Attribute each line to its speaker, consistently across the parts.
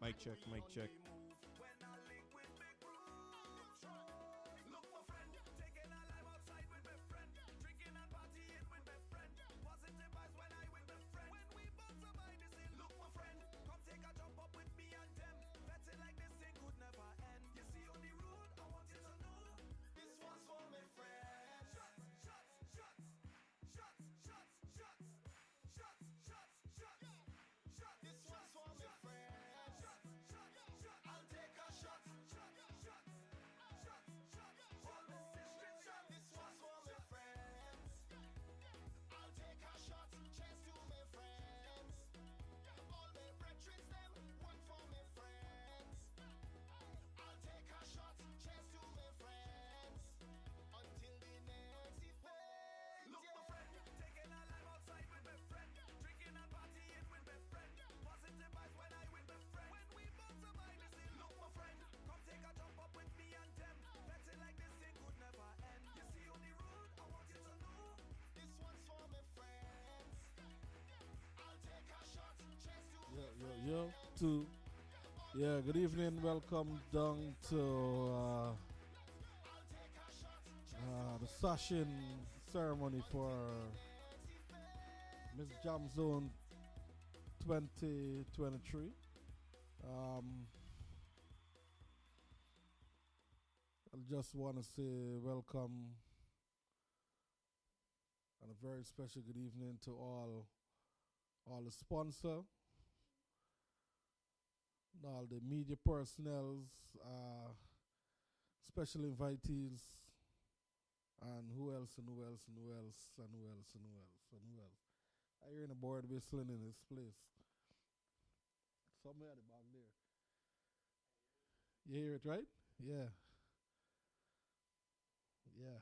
Speaker 1: Mic check, mic check. Yo, two. Yeah, good evening. Welcome down to the Sashing Ceremony for Miss Jam Zone 2023. I just want to say welcome and a very special good evening to all the sponsor, all the media personnel, special invitees, and who else and who else and who else and who else and who else and who else. I hear a bird whistling in this place. Somewhere at the back there. You hear it, right? Yeah. Yeah.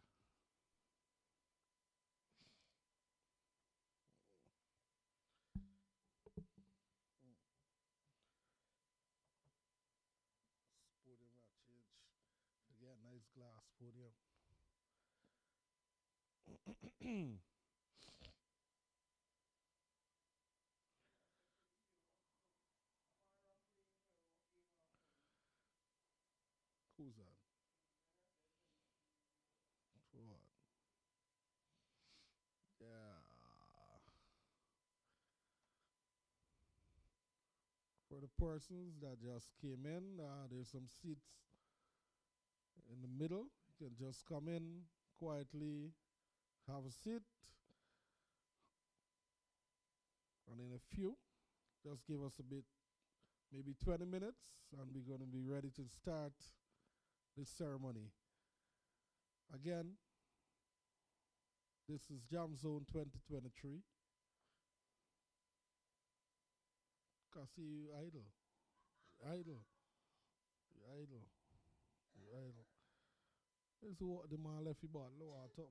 Speaker 1: Podium I change. Forget nice glass podium. Who's that? What? Yeah. For the persons that just came in, there's some seats in the middle. You can just come in quietly, have a seat, and in a few, just give us a bit, maybe 20 minutes, and we're going to be ready to start this ceremony. Again, this is Jam Zone 2023. I see you idle. Idle. You idle. You idle. This is what the man left you bottle of water.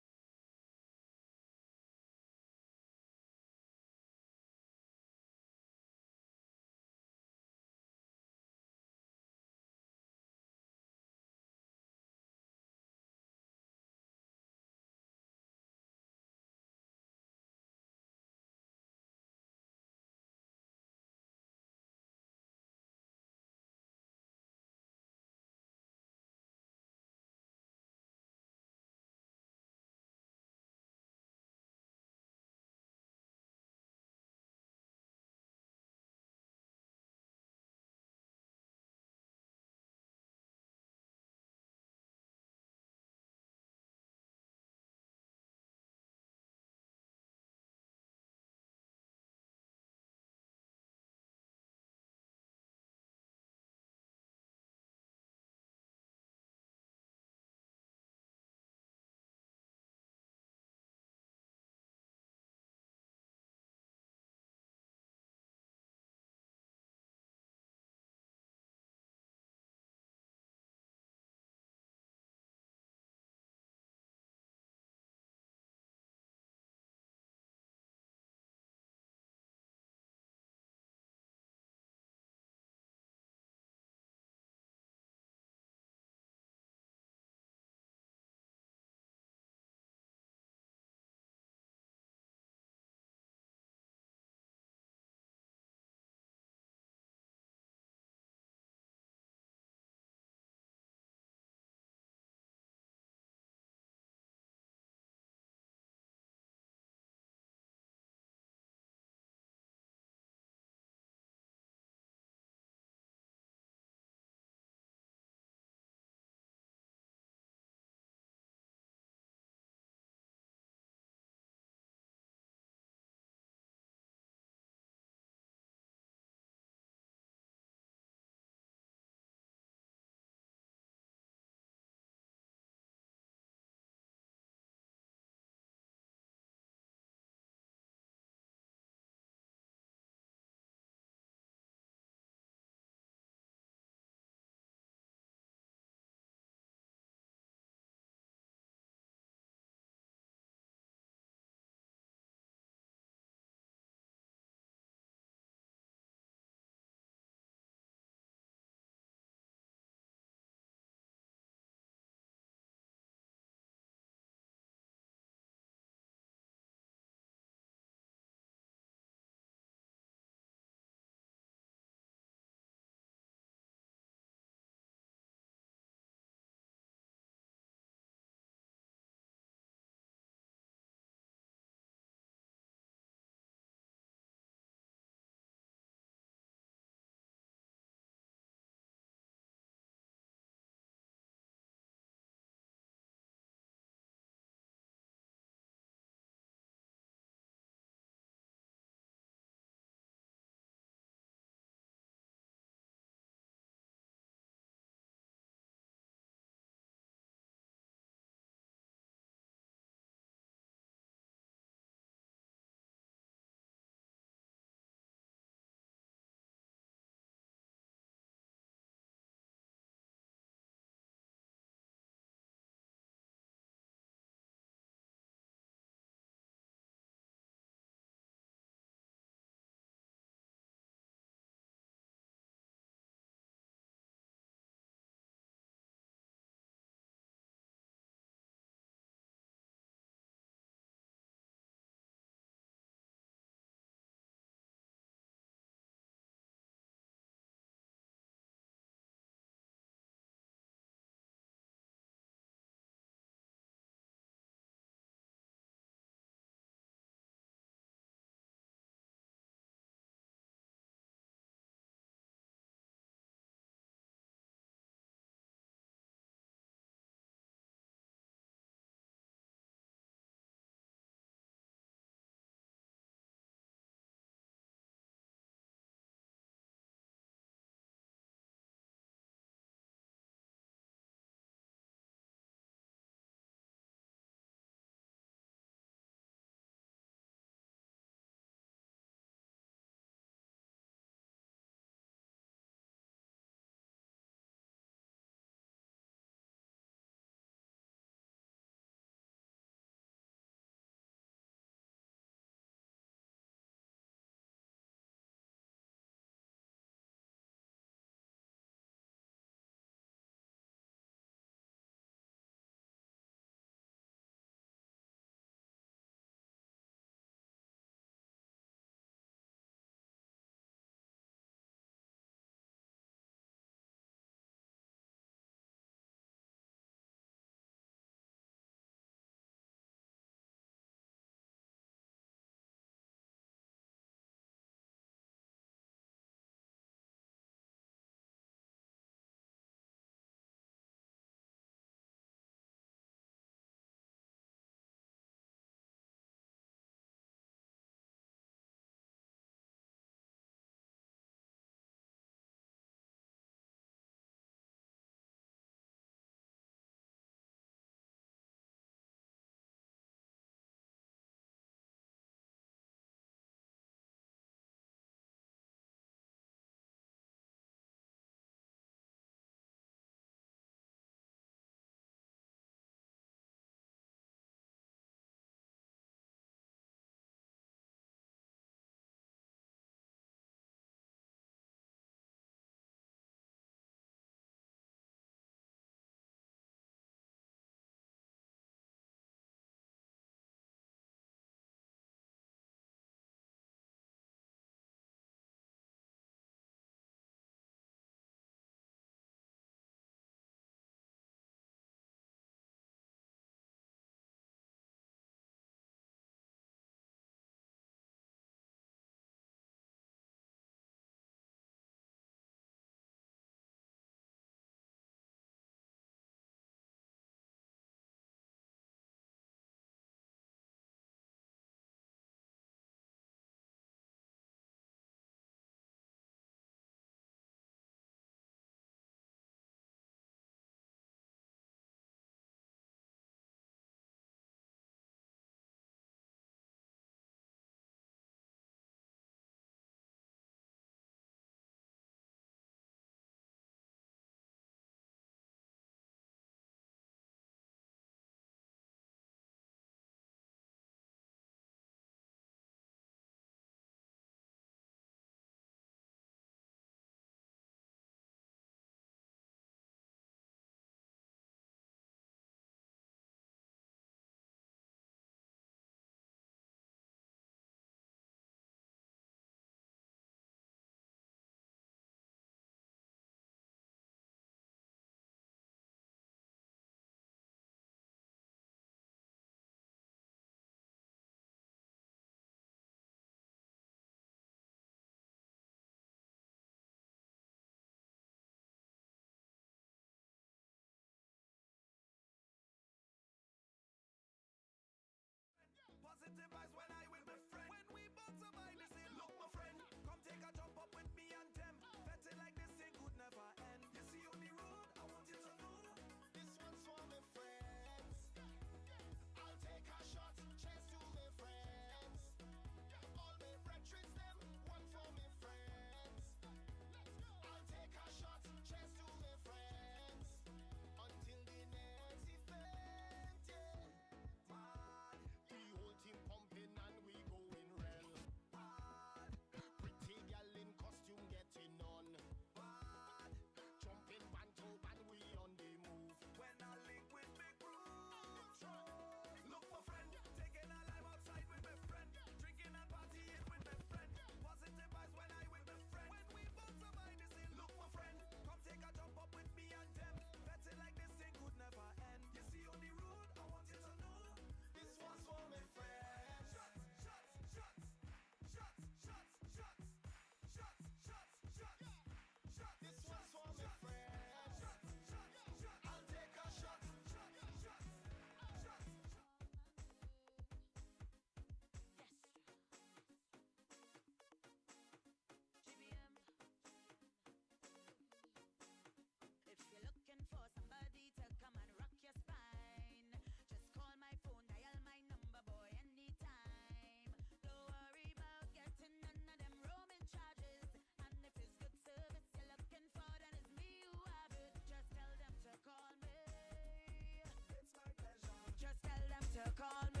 Speaker 2: to call me.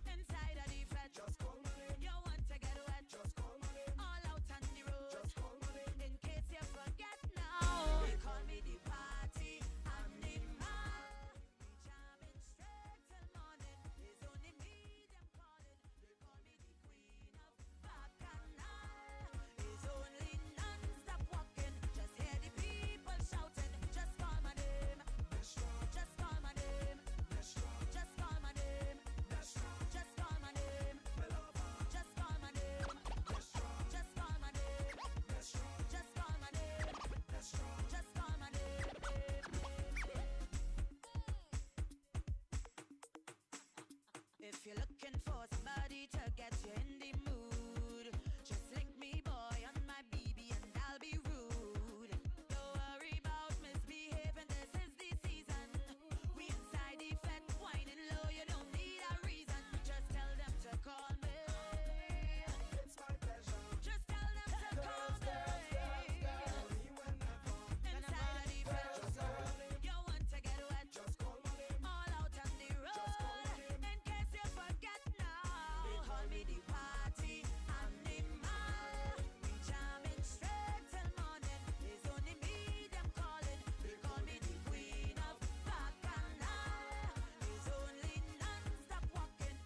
Speaker 2: Inside of the fed, you want to get wet. All out on the road. In case you forget now, they call me the party animal. We jamming straight till morning. It's only me them calling. They call me the queen of bacchanal. It's only non-stop walking. Just hear the people shouting. Just call my name. Just call my name. Just call my name. Just call my name. Just call my name. Just call my name. Just call my name. Just call my name. If you're looking for somebody to get you in the mood, just lick me, boy, on my BB and I'll be rude. Don't worry about misbehaving, this is the season. We inside the fed, whining low, you don't need a reason. Just tell them to call me. It's my pleasure. Just tell them to call me. Inside of the fed, you want to get wet. All out on the road. In case you forget now, they call me the party animal. We jamming straight till morning. It's only me them calling. They call me the queen of bacchanal. It's only non-stop walking.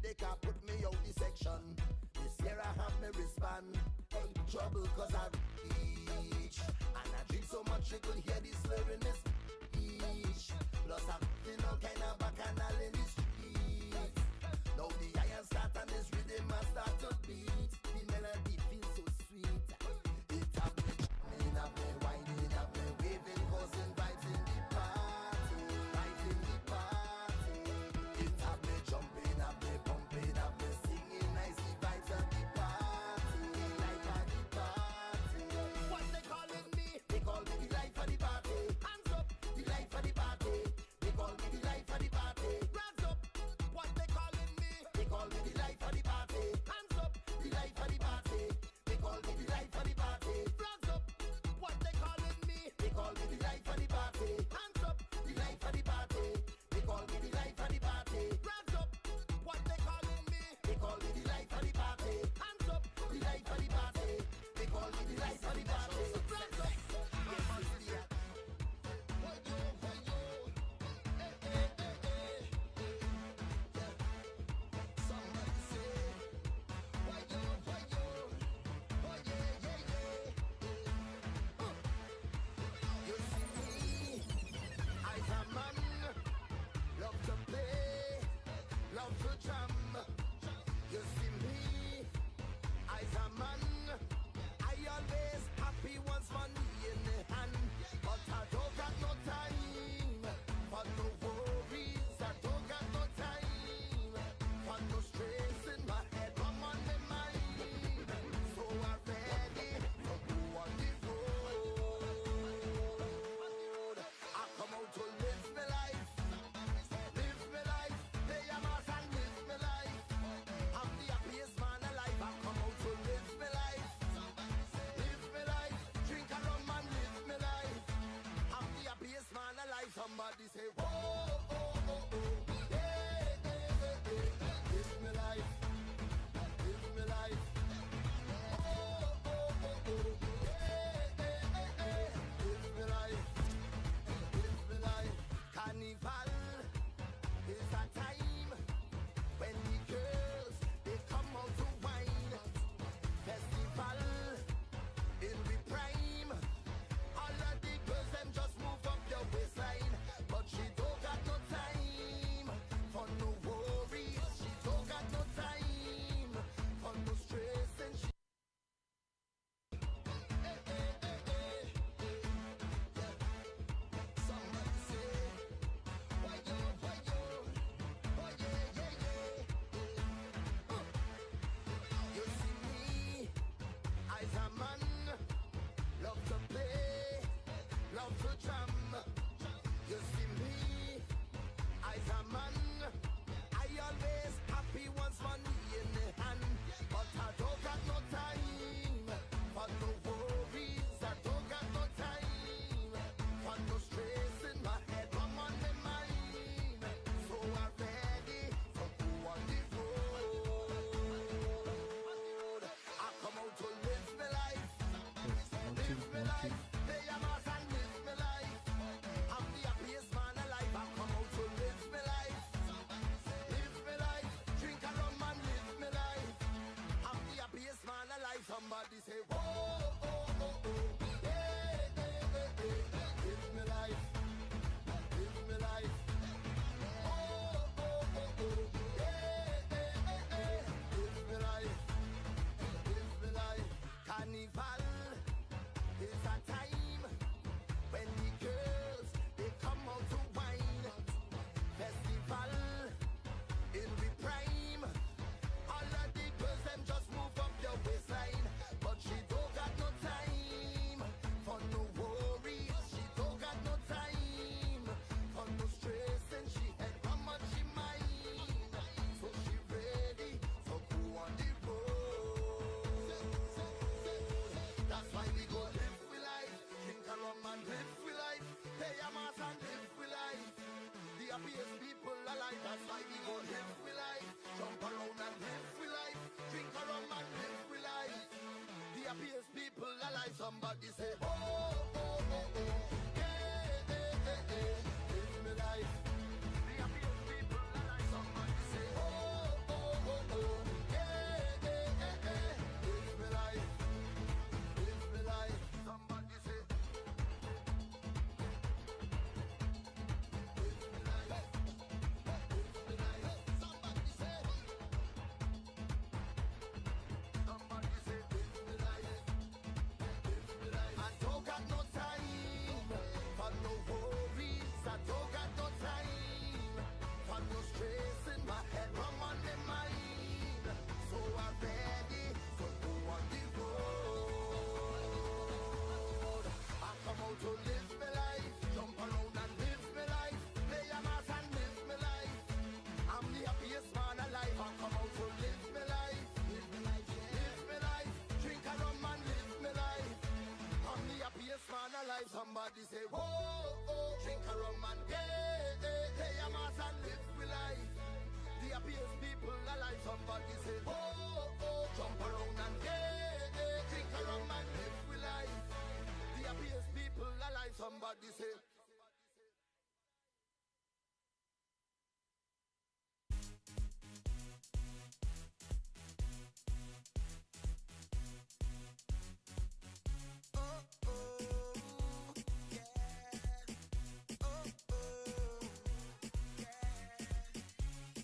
Speaker 3: they can't put me out the section. This year I have me respond. Hey, trouble cause I reach. And I drink so much you could hear the slur in this speech. Plus I'm feeling all kind of bacchanal in the streets. Now the iron start and this rhythm I start to beat. The melody feels so sweet. It have me jamming, have me winding, have me waving, causing vibes in the party. Vibes in the party. It have me jumping, have me pumping, have me singing nicely. Vibes at the party, life at the party. What they calling me? They call me the life of the party. Hands up, the life of the party. They call me the life of the party. Hands up, what they calling me? They call me the life of the party. Hands up, the life of the party. They call me the life of the party. Hands up, what they calling me? They call me the life of the party. Hands up, the life of the party. They call me the life of the party. Hands up, what they calling me? They call me the life of the party. Hands up, the life of the party. They call me the life of the party. Hands up, yes, it's the You see me, I's a man, love to play, love to jam. You see me, I's a man, I always happy once money in the hand, but I don't got no time for no worries. I don't got no time for no stress in my head, I'm on my mind. So I'm ready to go on the road. I come out to live my life, play a mass and live my life. I'm the happiest man alive. I come out to live my life, drink a rum and live my life. I'm the happiest man alive. Somebody say, whoa, oh, oh, oh, hey, hey, hey, hey. Live my life, live my life. Oh, oh, oh, oh, hey, hey, hey, hey. Live my life. Live my life. Carnival is a time when the girls they come out to wine. Festival in the prime. All of the girls them just move up your waistline, but she don't got no time for no worries. She don't got no time for no stress, and she. Hey, hey, hey, hey. Somebody say, why yo, oh yeah, yeah, yeah. You see me, I's a man, love to play, love to jam. You see me, I's a man, I always happy once money in the hand, but I don't got no time for no worries. I don't got no time for no stress in my head, I'm on my mind. So I'm ready to go on the road. I come out to live my life, play a mass and live my life. I'm the happiest man alive. I come out to live my life, drink a rum and live my life. I'm the happiest man alive. Somebody say, whoa, oh, oh, oh, hey, hey, hey, hey. Live my life, live my life. Oh, oh, oh, oh, hey, hey, hey, hey. Live my life, live my life. Carnival is a time when the girls they come out to wine. Festival in the prime. All of the girls them just move up your waistline, but she don't got no time for no worries. She don't got no time for no stress, and she had how much she mind. So she ready to go on the road. That's why we go live we life, drink a rum and live we life, pay a mass and live we life. The happiest people alive. That's why we go live we life, jump around and live we life, drink a rum and live we life. The happiest people alive. Somebody say, oh, oh, oh, oh, hey, hey, hey, hey. Live me life. The happiest people alive. Somebody say, oh, oh, Somebody say, whoa, oh, drink a rum and hey, a mass and live with life. The happiest people alive. Somebody say, whoa, oh, jump around and hey, drink a rum and live with life. The happiest people alive. Somebody say.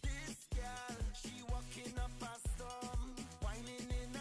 Speaker 3: This girl, she walking up a storm, whining in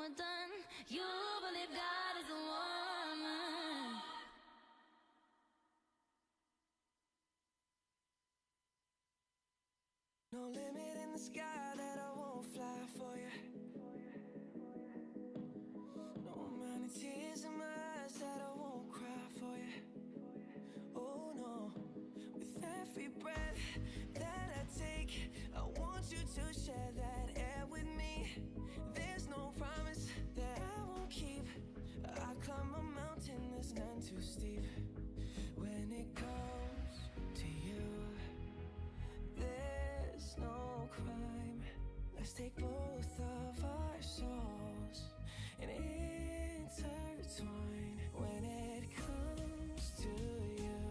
Speaker 2: you're done. You believe God is a woman.
Speaker 4: No limit in the sky that I won't fly for you. No amount of tears in my eyes that I won't cry for you. Oh no, with every breath that I take, I want you to share that air with me. There's no promise that I won't keep. I climb a mountain that's none too steep. When it comes to you, there's no crime. Let's take both of our souls and intertwine. When it comes to you,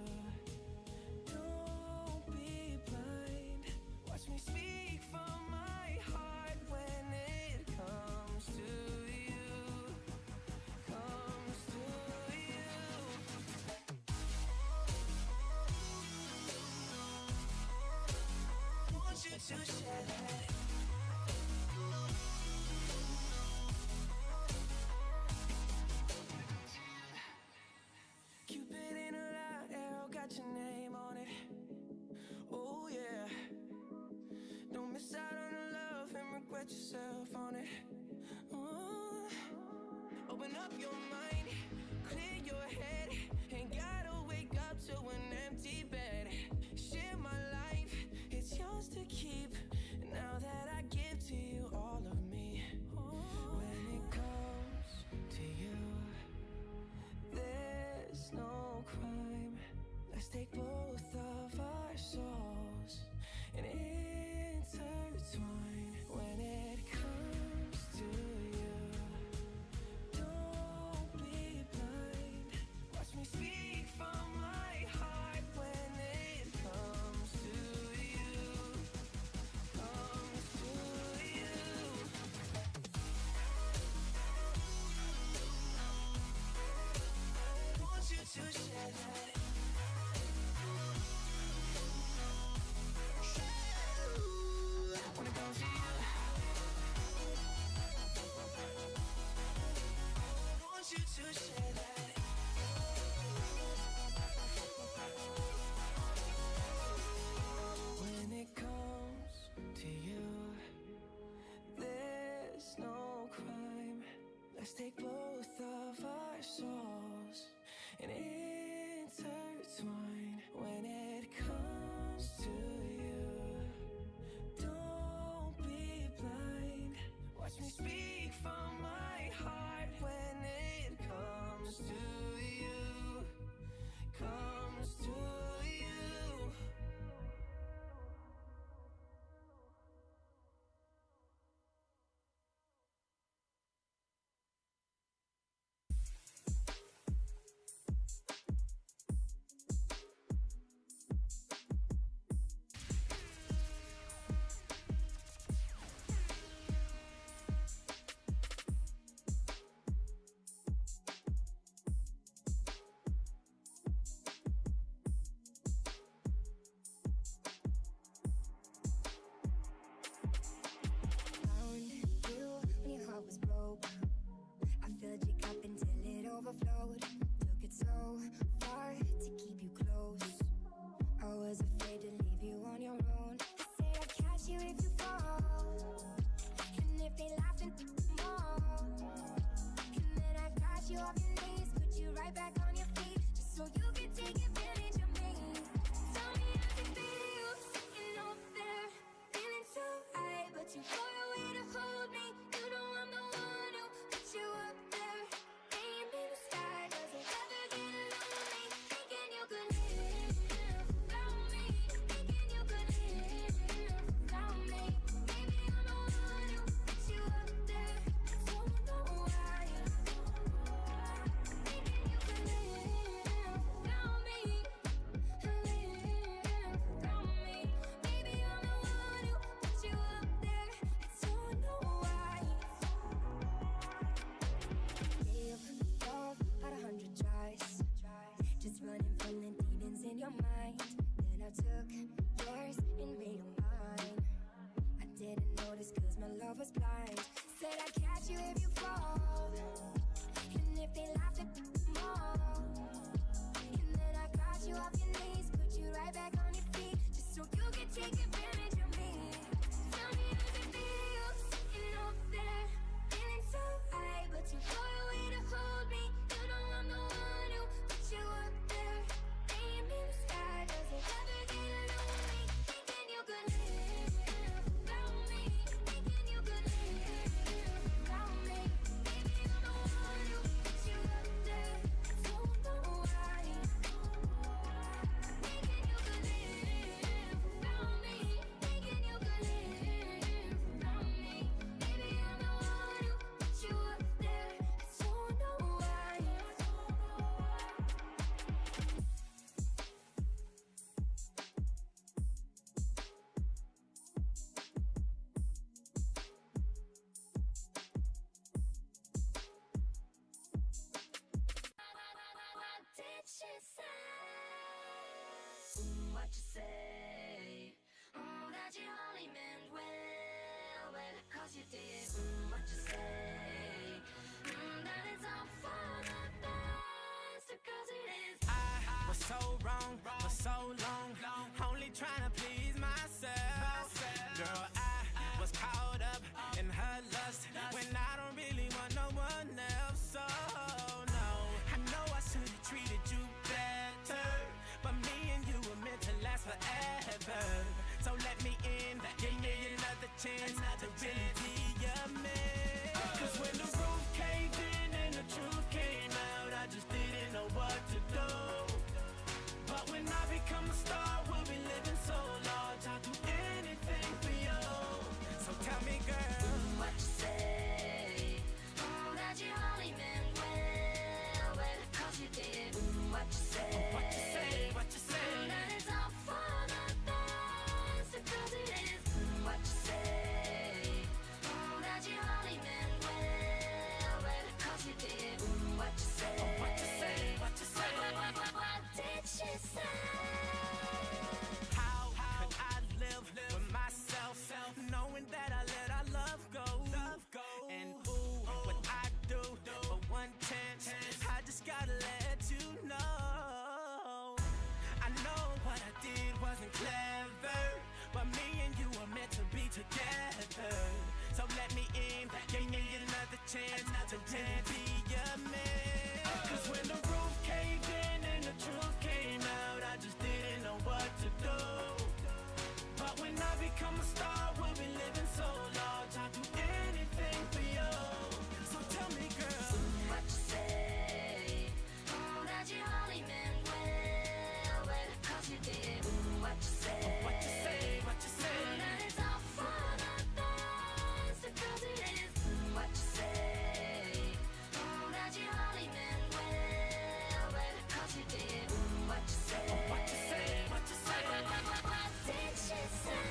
Speaker 4: don't be blind. Watch me speak from my heart. When it comes to you, comes to you. Want you to share that. Cupid in a light arrow got your name on it. Oh yeah. Don't miss out on the love and regret yourself on it. Open up your mind, clear your head. Ain't gotta wake up to an empty bed. Share my life, it's yours to keep. Now that I give to you all of me. When it comes to you, there's no crime. Let's take both of our souls and intertwine. When it comes to you, don't be blind. Watch me speak from my heart. When it comes to you, comes to you. Want you to share that. When it comes to you, want you to share that. When it comes to you, there's no crime. Let's take both of our souls and intertwine. When it comes to you, don't be blind. Watch me speak from my heart. When it comes to you, comes to you.
Speaker 5: Found you when your heart was broke. I filled your cup until it overflowed. Took it so far to keep you close. I was afraid to leave you on your own. They say I'd catch you if you fall. And if they laugh and more. And then I got you off your knees, put you right back on your feet, just so you can take advantage of me. Tell me how it feels sitting up there, feeling so high, but too far away to hold me. You know I'm the one who put you up there, aim in the sky. Does it ever get lonely thinking you could live without me? Thinking you could live without me. Maybe I'm the one who put you up there, don't know why. Thinking you could live if you fall. And if they laugh at more. And then I got you off your knees, put you right back on your feet, just so you can take advantage of me. Tell me how it feels, sitting up there, feeling so high, but too far away to hold me. You know I'm the one who put you up there, aim in the sky. Does it ever get lonely, thinking you could live without me, thinking you could live without me? Baby, I'm the one who put you up there, don't know why. Thinking you could live without me, thinking you could live without me. Baby, I'm the one who put you up there, don't know why. What did she say? What you say? That you only meant well, well, 'cause you did. What you say? That it's all for the best, 'cause it is.
Speaker 4: I was so wrong for so long, only trying to please myself. Girl, I was caught up in her lust when I don't really want no one else. So no, I know I should have treated you better, but me and you were meant to last forever. So let me in, give me another chance to really be your man. 'Cause when the roof caved in and the truth came out, I just didn't know what to do. But when I become a star, we'll be living so large, I'll do anything for you. So tell me, girl,
Speaker 5: What you say? That you only meant well, well, 'cause you did. What you say?
Speaker 4: what you say, what you say?
Speaker 5: That it's all for the best, 'cause it is. What you say? That you only meant well, well, 'cause you did. What you say?
Speaker 4: What you say, what you say?
Speaker 5: What did she say?
Speaker 4: How could I live with myself, knowing that I let our love go? And ooh, what I do for one chance, I just gotta let you know. I know what I did wasn't clever, but me and you were meant to be together. So let me in, give me another chance to really be your man. 'Cause when the roof caved in and the truth came out, I just didn't know what to do. But when I become a star, we'll be living so large, I'll do anything for you. So tell me, girl,
Speaker 5: What you say? That you only meant well, well, 'cause you did. What you say?
Speaker 4: what you say, what you say?
Speaker 5: That it's all for the best, 'cause it is. What you say? That you only meant well, well, 'cause you did. What you say?
Speaker 4: What you say, what you say?
Speaker 5: What did she say?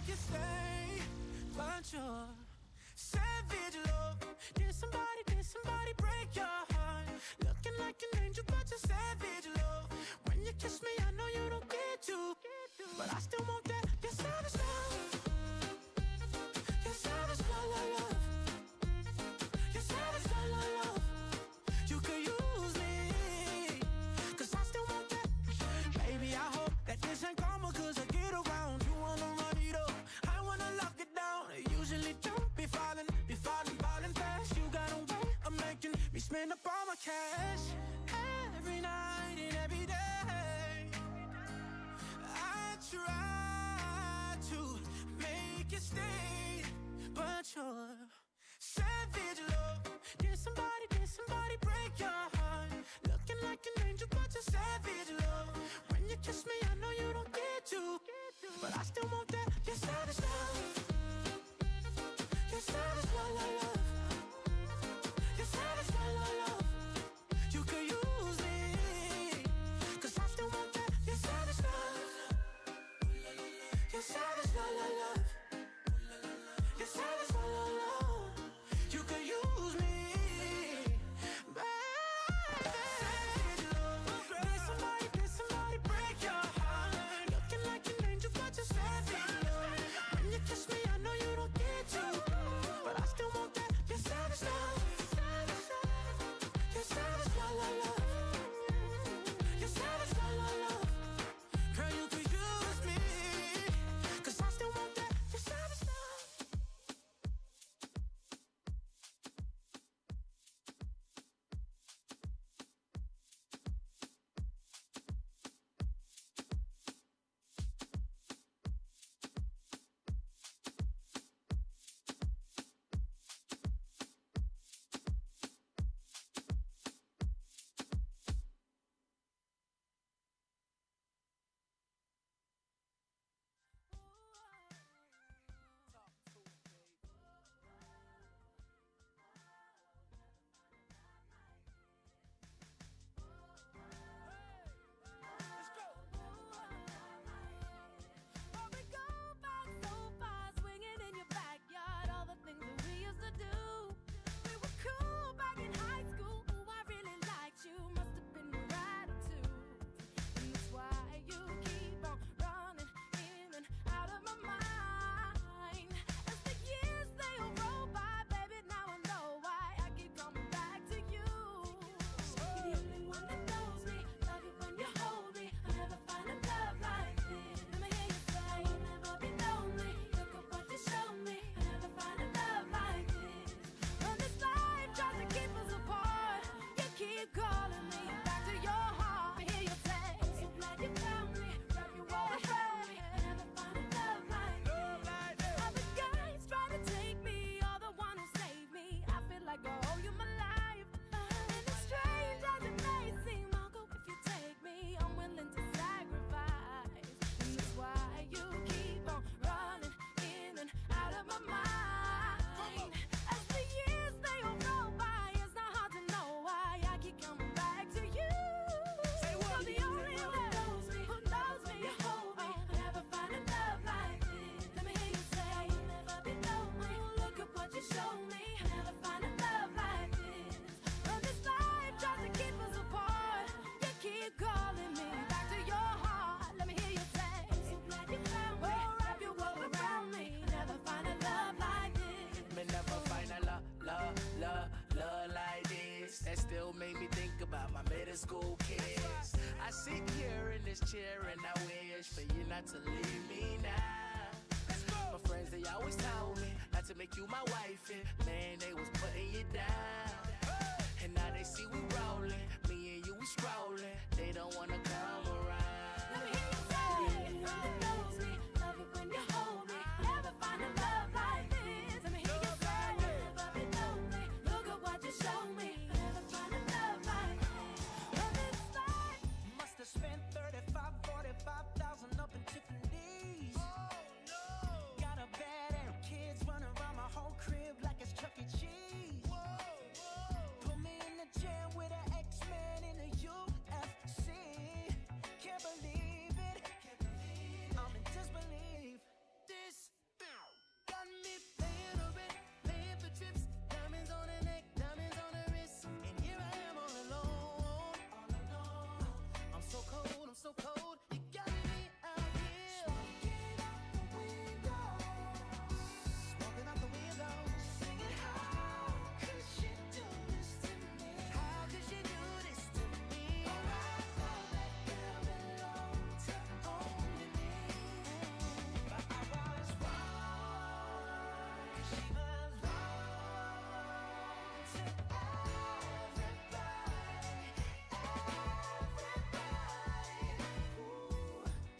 Speaker 4: you stay, but you're savage love. Did somebody break your heart? Looking like an angel, but you're savage love. When you kiss me, I know you don't get to, but I still want that. You're savage love. You're savage love, love, love. You're savage love, love, love. You could use me, 'cause I still want that. Baby, I hope that this ain't karma, 'cause I get around. You wanna run it up, I wanna lock it down. I usually don't be falling fast. You got a way of making me spend up all my cash. Every night and every day, I try to make you stay, but you're savage love. Did somebody break your heart? Looking like an angel, but you're savage love. When you kiss me, I know you don't get to, but I still want that. You're savage love. You're savage love, love, love. You're savage love, love, love. You could use me, 'cause I still want that. You're savage love. You're savage love, love, love. You're savage love, love, love. You could use me, baby. Savage love. Did somebody break your heart? Looking like an angel, but you're savage love. When you kiss me, I know you don't get to, but I still want that. You're savage love. You're savage love, love, love. You're savage love, love, love. Girl, you could use me, 'cause I still want that. You're savage love.
Speaker 2: But we go back so far, swinging in your backyard, all the things that we used to do. We were cool back in high school. Ooh, I really liked you. Must have been your attitude, and that's why you keep on running in and out of my mind. As the years they all roll by, baby, now I know why I keep coming back to you. You're the only one that knows me. Love it when you hold me. I'll never find a love like this. Let me hear you say, you'll never be lonely. Look at what you show me. I'll never find a love like this. When this life tries to keep us apart, you keep calling me back to your heart. I hear you say, I'm so glad you found me. Wrap you all around me. I'll never find a love like this. Other guys try to take me, you're the one who saved me. I feel like I owe you my life. And as strange as it may seem, I'll go if you take me. I'm willing to sacrifice. And that's why you keep on running in and out of my mind. As the years they all roll by, it's not hard to know why I keep coming back to you. You're the only one who knows me. You hold me. I'll never find a love like this. Let me hear you say, you'll never be lonely. Look at what you show me. I'll never find a love like this. When this life tries to keep us apart, you keep calling me back to your heart. Let me hear you say, I'm so glad you found me. Oh, wrap your world around me. Never find a love like this.
Speaker 4: Me never find a love like this. That still made me think about my middle school kids. I sit here in this chair and I wish for you not to leave me now. My friends, they always told me not to make you my wife, and man, they was putting you down. And now they see we rolling, me and you we scrolling. They don't wanna come around.
Speaker 2: Let me hear you say, you're the one that knows me. Love it when you hold me. Never find a love like this. Let me hear you say, you'll never be lonely. Look at what you show me. Never find a love like this. When this life
Speaker 4: Must have spent 35, 45,000 up in Tiffany's. Oh no! Got a bad and kids running around my whole crib like it's Chuck E. Cheese.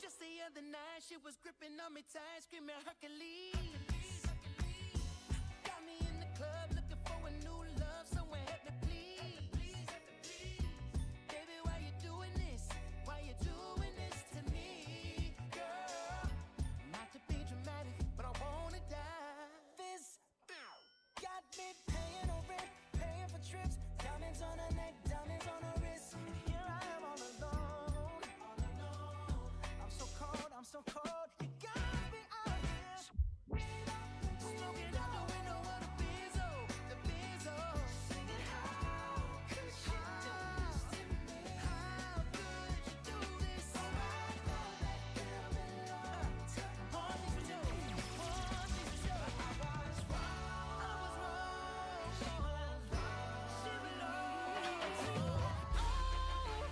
Speaker 4: Just the other night, she was gripping on me tight, screaming Hercules. Got me in the club looking for a new love, someone help me please. Baby, why you doing this? Why you doing this to me, girl? Not to be dramatic, but I wanna die. This got me paying on rent, paying for trips, diamonds on her neck, diamonds on her wrist, and here I am all alone. I'm so cold, I'm so cold. You got me out here. Smoking out the window of the Benzo, singing how could you do this to me? How could you do this? Alright, know that girl belong to one thing for sure, one thing for sure. I was wrong, she belongs to you.
Speaker 2: Oh,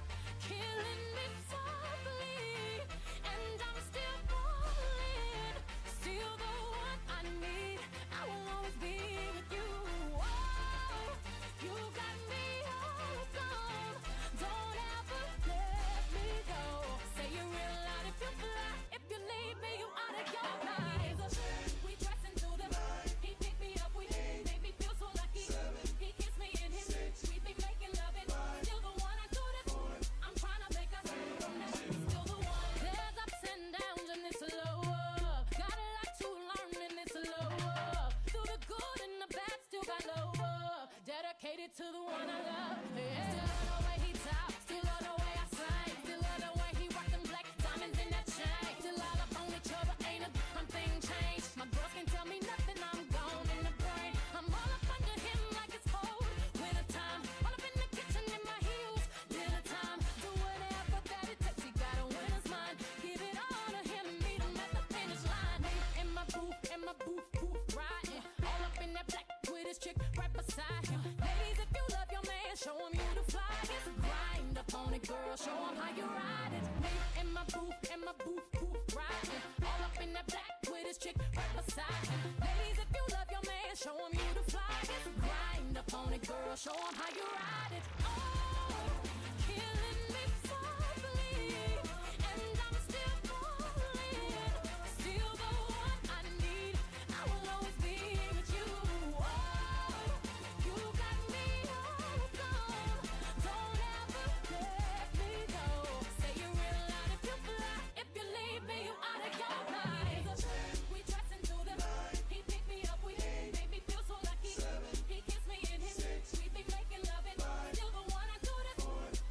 Speaker 2: killing me softly, and I'm still falling. Still the one I need. I will always be with you. Oh, you got me hooked on. Don't ever let me go. Say you're real loud if you fly. If you leave me, you out of your mind. We dress into the he picked me up, we made me feel so lucky. He kissed me in his we be making love it. Still the one I do this. I'm trying to make us from that. Still the one. There's ups and downs in this lower. Got a lot to learn in this lower. Through the good and the bad, still got lower. Dedicated to the one I love. Yeah. Still love the way he talks. Still love the way I sing. Still love the way he rock them black diamonds in that chain. Still all up on each other, ain't a damn thing changed. My girls can tell me nothing, I'm gone in the brain. I'm all up under him like it's cold. Winter time, all up in the kitchen in my heels. Dinner time, do whatever that it takes. He got a winner's mind. Give it all to him and meet him at the finish line. In my booth, riding. All up in that black with his chick right beside him. Ladies, if you love your man, show him you the flyest. Grind up on it, girl, show him how you ride it. Me in my booth, riding. All up in that black with his chick right beside him. Ladies, if you love your man, show him you the flyest. Grind up on it, girl, show him how you ride it. Oh, killing me softly, and I'm still falling. Still the one I need. I will always be with you. Oh, you got me hooked on. Don't ever let me go. Say you're real loud if you fly. If you leave me, you out of your mind. We dress into the he picked me up, we made me feel so lucky. He kissed me in his we be making love it. Still the one I do this.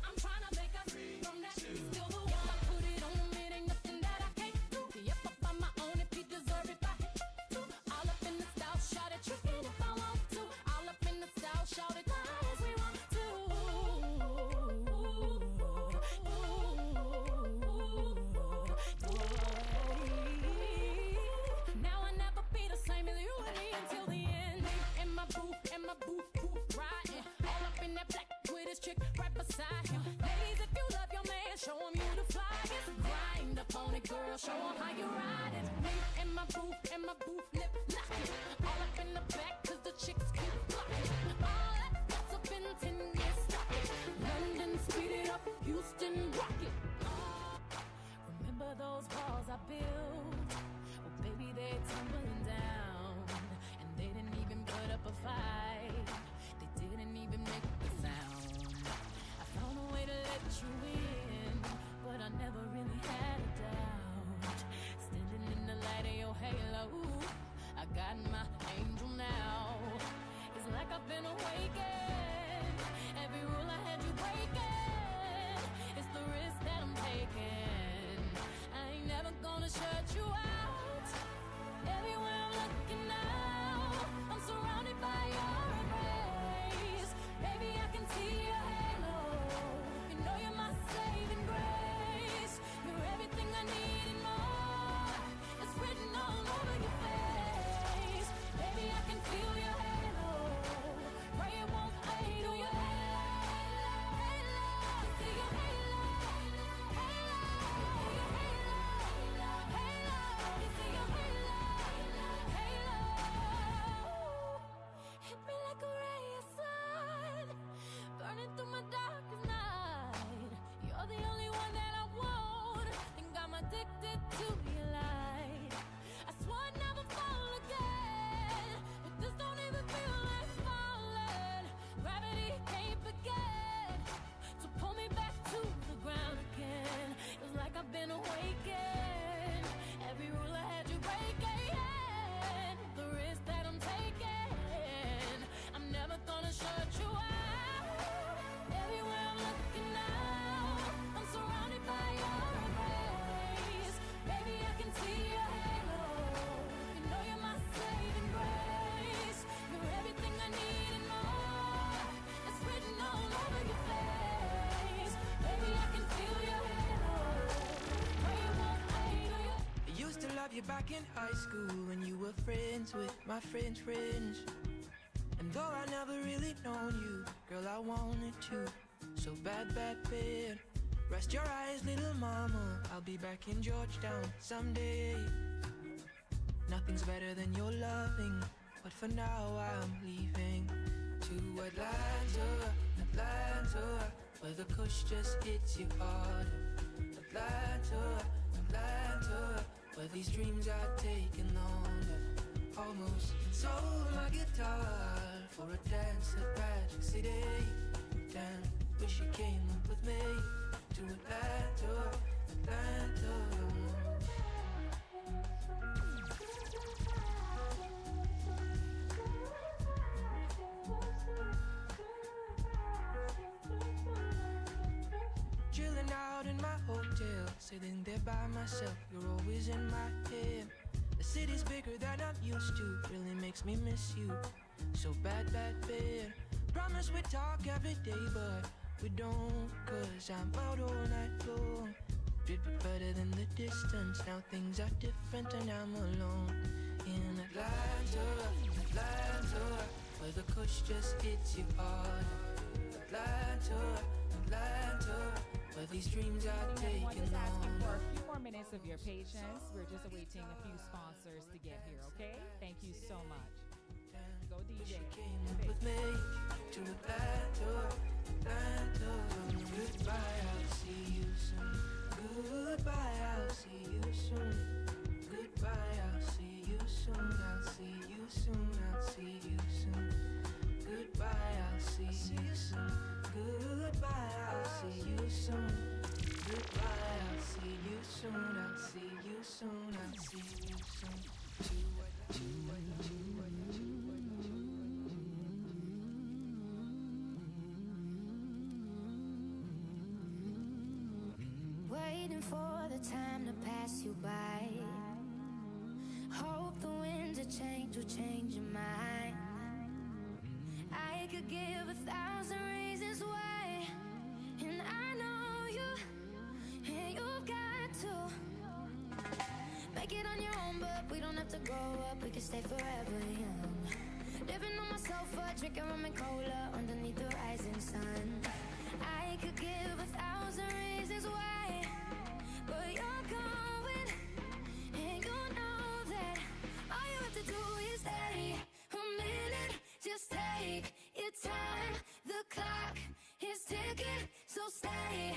Speaker 2: I'm trying to make us from that. Still the one I put it on him, it ain't nothing that I can't do. Yep, up on my own if he deserve it, I had to. All up in the style, shout it, trick it if I want to. All up in the style, shout it, as we want to. Now I never be the same as you and me until the end. In my booth, riding. All up in that black with his chick right beside him. Ladies, if you love your man, show him you the flyest. Grind up on it, girl, show him how you ride it. Me in my booth, lip locking. All up in the back, cause the chicks keep blocking. All that stuff's up in 10 years, stop it. London, speed it up, Houston, rock it. Remember those walls I built? Well, baby, they're tumbling down. And they didn't even put up a fight. They didn't even make a sound. I found a way to let you in, but I never really had a doubt. Standing in the light of your halo, I got my angel now. It's like I've been awakened. Every rule I had you breaking. It's the risk that I'm taking. I ain't never gonna shut you out. Everywhere I'm looking now, I'm surrounded by your embrace. Baby, I can see your halo. You know you're my saving grace. You're everything I need and more. It's written all over your face. Baby, I can feel your halo. Pray it won't fade. Do your halo. See your halo. Halo. See your halo. Halo. See your halo. Halo.
Speaker 4: you back in high school when you were friends with my friend's friends. And though I never really known you, girl, I wanted to. So bad, bad, bad. Rest your eyes, little mama. I'll be back in Georgetown someday. Nothing's better than your loving, but for now I'm leaving to Atlanta, Atlanta, where the kush just hits you hard. Atlanta, Atlanta, where these dreams are taking longer. Almost sold my guitar for a dance at Magic City. Damn, wish you came up with me to Atlanta, Atlanta. Chilling out in my hotel, sitting there by myself, you're always in my head. The city's bigger than I'm used to, really makes me miss you. So bad, bad, bad. Promise we talk every day, but we don't, cause I'm out all night long. Did be better than the distance, now things are different and I'm alone. In Atlanta, Atlanta, where the kush just hits you hard. Atlanta, Atlanta, where these dreams are taking
Speaker 6: Just asking for
Speaker 4: longer.
Speaker 6: a few more minutes of your patience. We're just awaiting a few sponsors to get here, okay? Thank you so much. Go DJ.
Speaker 4: Came up with me to Atlanta, Atlanta. Goodbye, I'll see you soon. Goodbye, I'll see you soon. Goodbye, I'll see you soon. I'll see you soon. I'll see you soon. Goodbye, I'll see you soon. Goodbye, I'll see you soon. Goodbye, I'll see you soon. I'll see you soon. I'll see you soon.
Speaker 5: Waiting for the time to pass you by. Hope the winds of change will change your mind. I could give 1,000 reasons why, and I know you, and you've got to make it on your own, but we don't have to grow up, we can stay forever young. Living on my sofa, drinking rum and cola underneath the rising sun. I could give 1,000 reasons why, but you're going, and you know that all you have to do is stay a minute. Just take your time, the clock is ticking, so stay.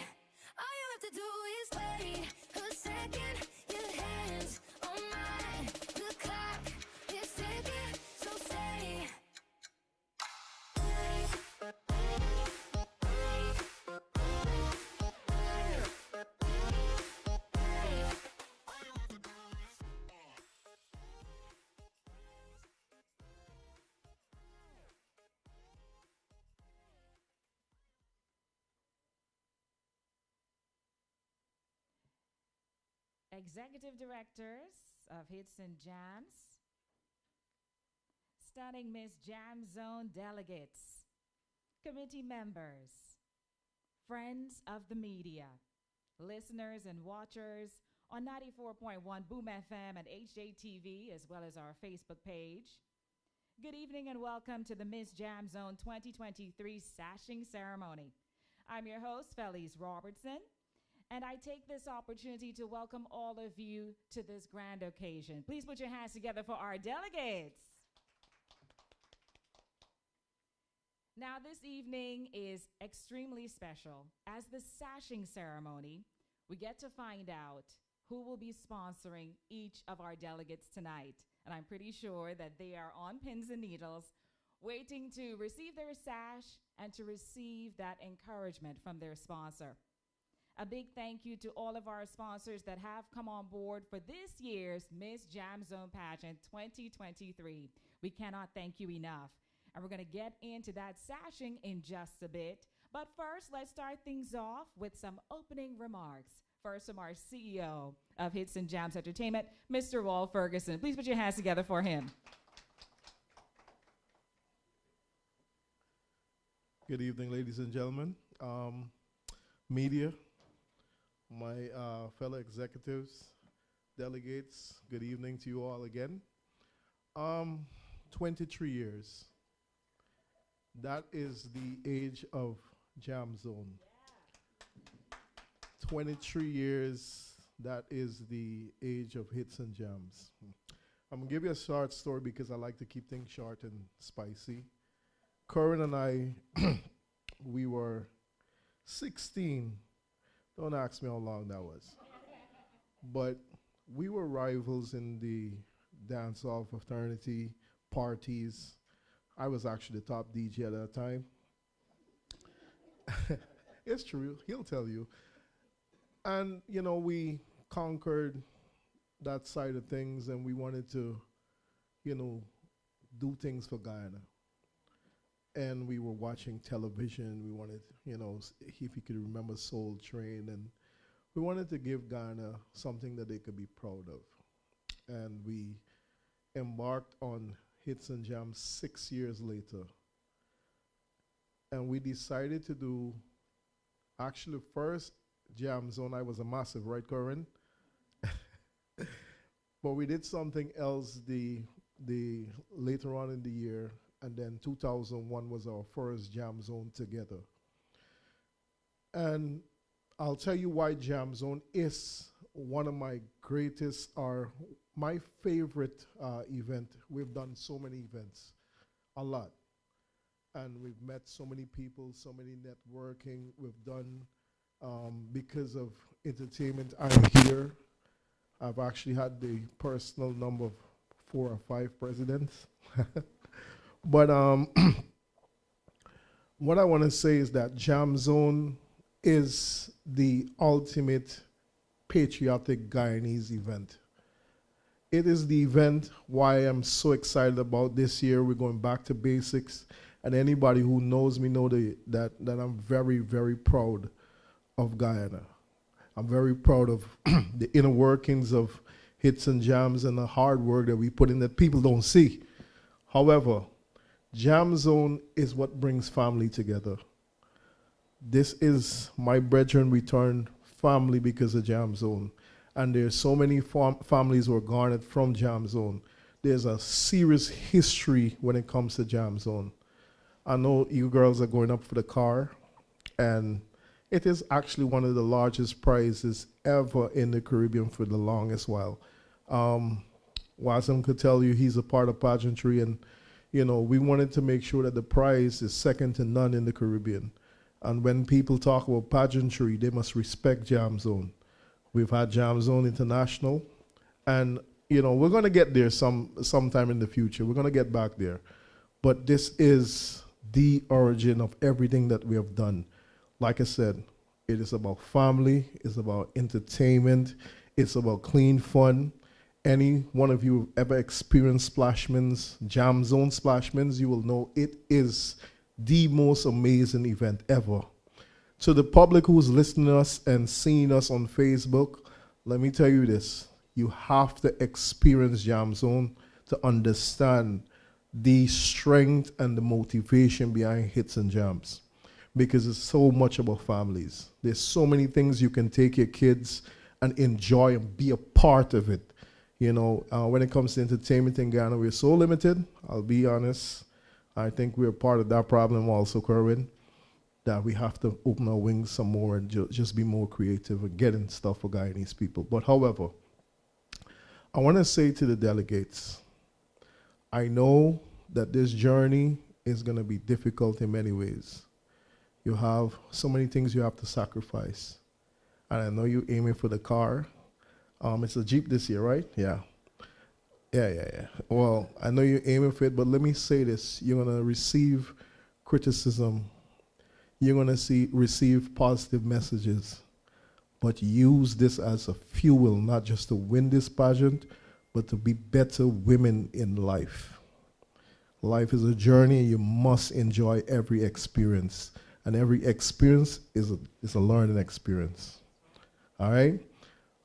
Speaker 5: All you have to do is wait a second. Your hands on mine, the clock is ticking, so stay.
Speaker 6: Executive Directors of Hits and Jams, Stunning Miss Jam Zone delegates, committee members, friends of the media, listeners and watchers on 94.1 Boom FM and HJTV, as well as our Facebook page. Good evening and welcome to the Miss Jam Zone 2023 Sashing Ceremony. I'm your host, Felice Robertson, and I take this opportunity to welcome all of you to this grand occasion. Please put your hands together for our delegates. Now, this evening is extremely special. As the Sashing Ceremony, we get to find out who will be sponsoring each of our delegates tonight. And I'm pretty sure that they are on pins and needles, waiting to receive their sash and to receive that encouragement from their sponsor. A big thank you to all of our sponsors that have come on board for this year's Miss Jam Zone Pageant 2023. We cannot thank you enough. And we're going to get into that sashing in just a bit. But first, let's start things off with some opening remarks. First, from our CEO of Hits and Jams Entertainment, Mr. Walt Ferguson. Please put your hands together for him.
Speaker 1: Good evening, ladies and gentlemen. Media, my fellow executives
Speaker 7: delegates, good evening to you all again. Um, 23 years. That is the age of Jam Zone. 23 years, that is the age of hits and jams. I'm gonna give you a short story because I like to keep things short and spicy. Corinne and I, we were 16. Don't ask me how long that was. But we were rivals in the dancehall fraternity parties. I was actually the top DJ at that time. It's true, he'll tell you. And, you know, we conquered that side of things and we wanted to, you know, do things for Guyana. And we were watching television. We wanted, you know, if you could remember Soul Train. And we wanted to give Guyana something that they could be proud of. And we embarked on Hits and Jams 6 years later. And we decided to do, actually first Jam Zone, I was a massive, right, Corinne? But we did something else the later on in the year, and then 2001 was our first Jam Zone together. And I'll tell you why Jam Zone is one of my greatest, or my favorite event. We've done so many events, a lot. And we've met so many people, so many networking. We've done, because of entertainment, I'm here. I've actually had the personal number of 4 or 5 presidents. But what I want to say is that Jam Zone is the ultimate patriotic Guyanese event. It is the event why I'm so excited about this year. We're going back to basics. And anybody who knows me know that I'm very, very proud of Guyana. I'm very proud of the inner workings of Hits and Jams and the hard work that we put in that people don't see. However, Jam Zone is what brings family together. This is my brethren return family because of Jam Zone. And there's so many families who are garnered from Jam Zone. There's a serious history when it comes to Jam Zone. I know you girls are going up for the car, and it is actually one of the largest prizes ever in the Caribbean for the longest while. Wasem could tell you he's a part of pageantry, and you know, we wanted to make sure that the prize is second to none in the Caribbean. And when people talk about pageantry, they must respect Jam Zone. We've had Jam Zone International, and you know, we're gonna get there sometime in the future. We're gonna get back there. But this is the origin of everything that we have done. Like I said, it is about family, it's about entertainment, it's about clean fun. Any one of you ever experienced Splashman's, Jam Zone Splashman's, you will know it is the most amazing event ever. To the public who's listening to us and seeing us on Facebook, let me tell you this, you have to experience Jam Zone to understand the strength and the motivation behind Hits and Jams, because it's so much about families. There's so many things you can take your kids and enjoy and be a part of it. You know, when it comes to entertainment in Ghana, we're so limited. I'll be honest. I think we're part of that problem also, Corinne, that we have to open our wings some more and just be more creative and getting stuff for Guyanese people. But however, I want to say to the delegates, I know that this journey is going to be difficult in many ways. You have so many things you have to sacrifice. And I know you're aiming for the car. It's a Jeep this year, right? Yeah. Yeah. Well, I know you're aiming for it, but let me say this. You're going to receive criticism. You're going to receive positive messages. But use this as a fuel, not just to win this pageant, but to be better women in life. Life is a journey, and you must enjoy every experience. And every experience is a learning experience. All right?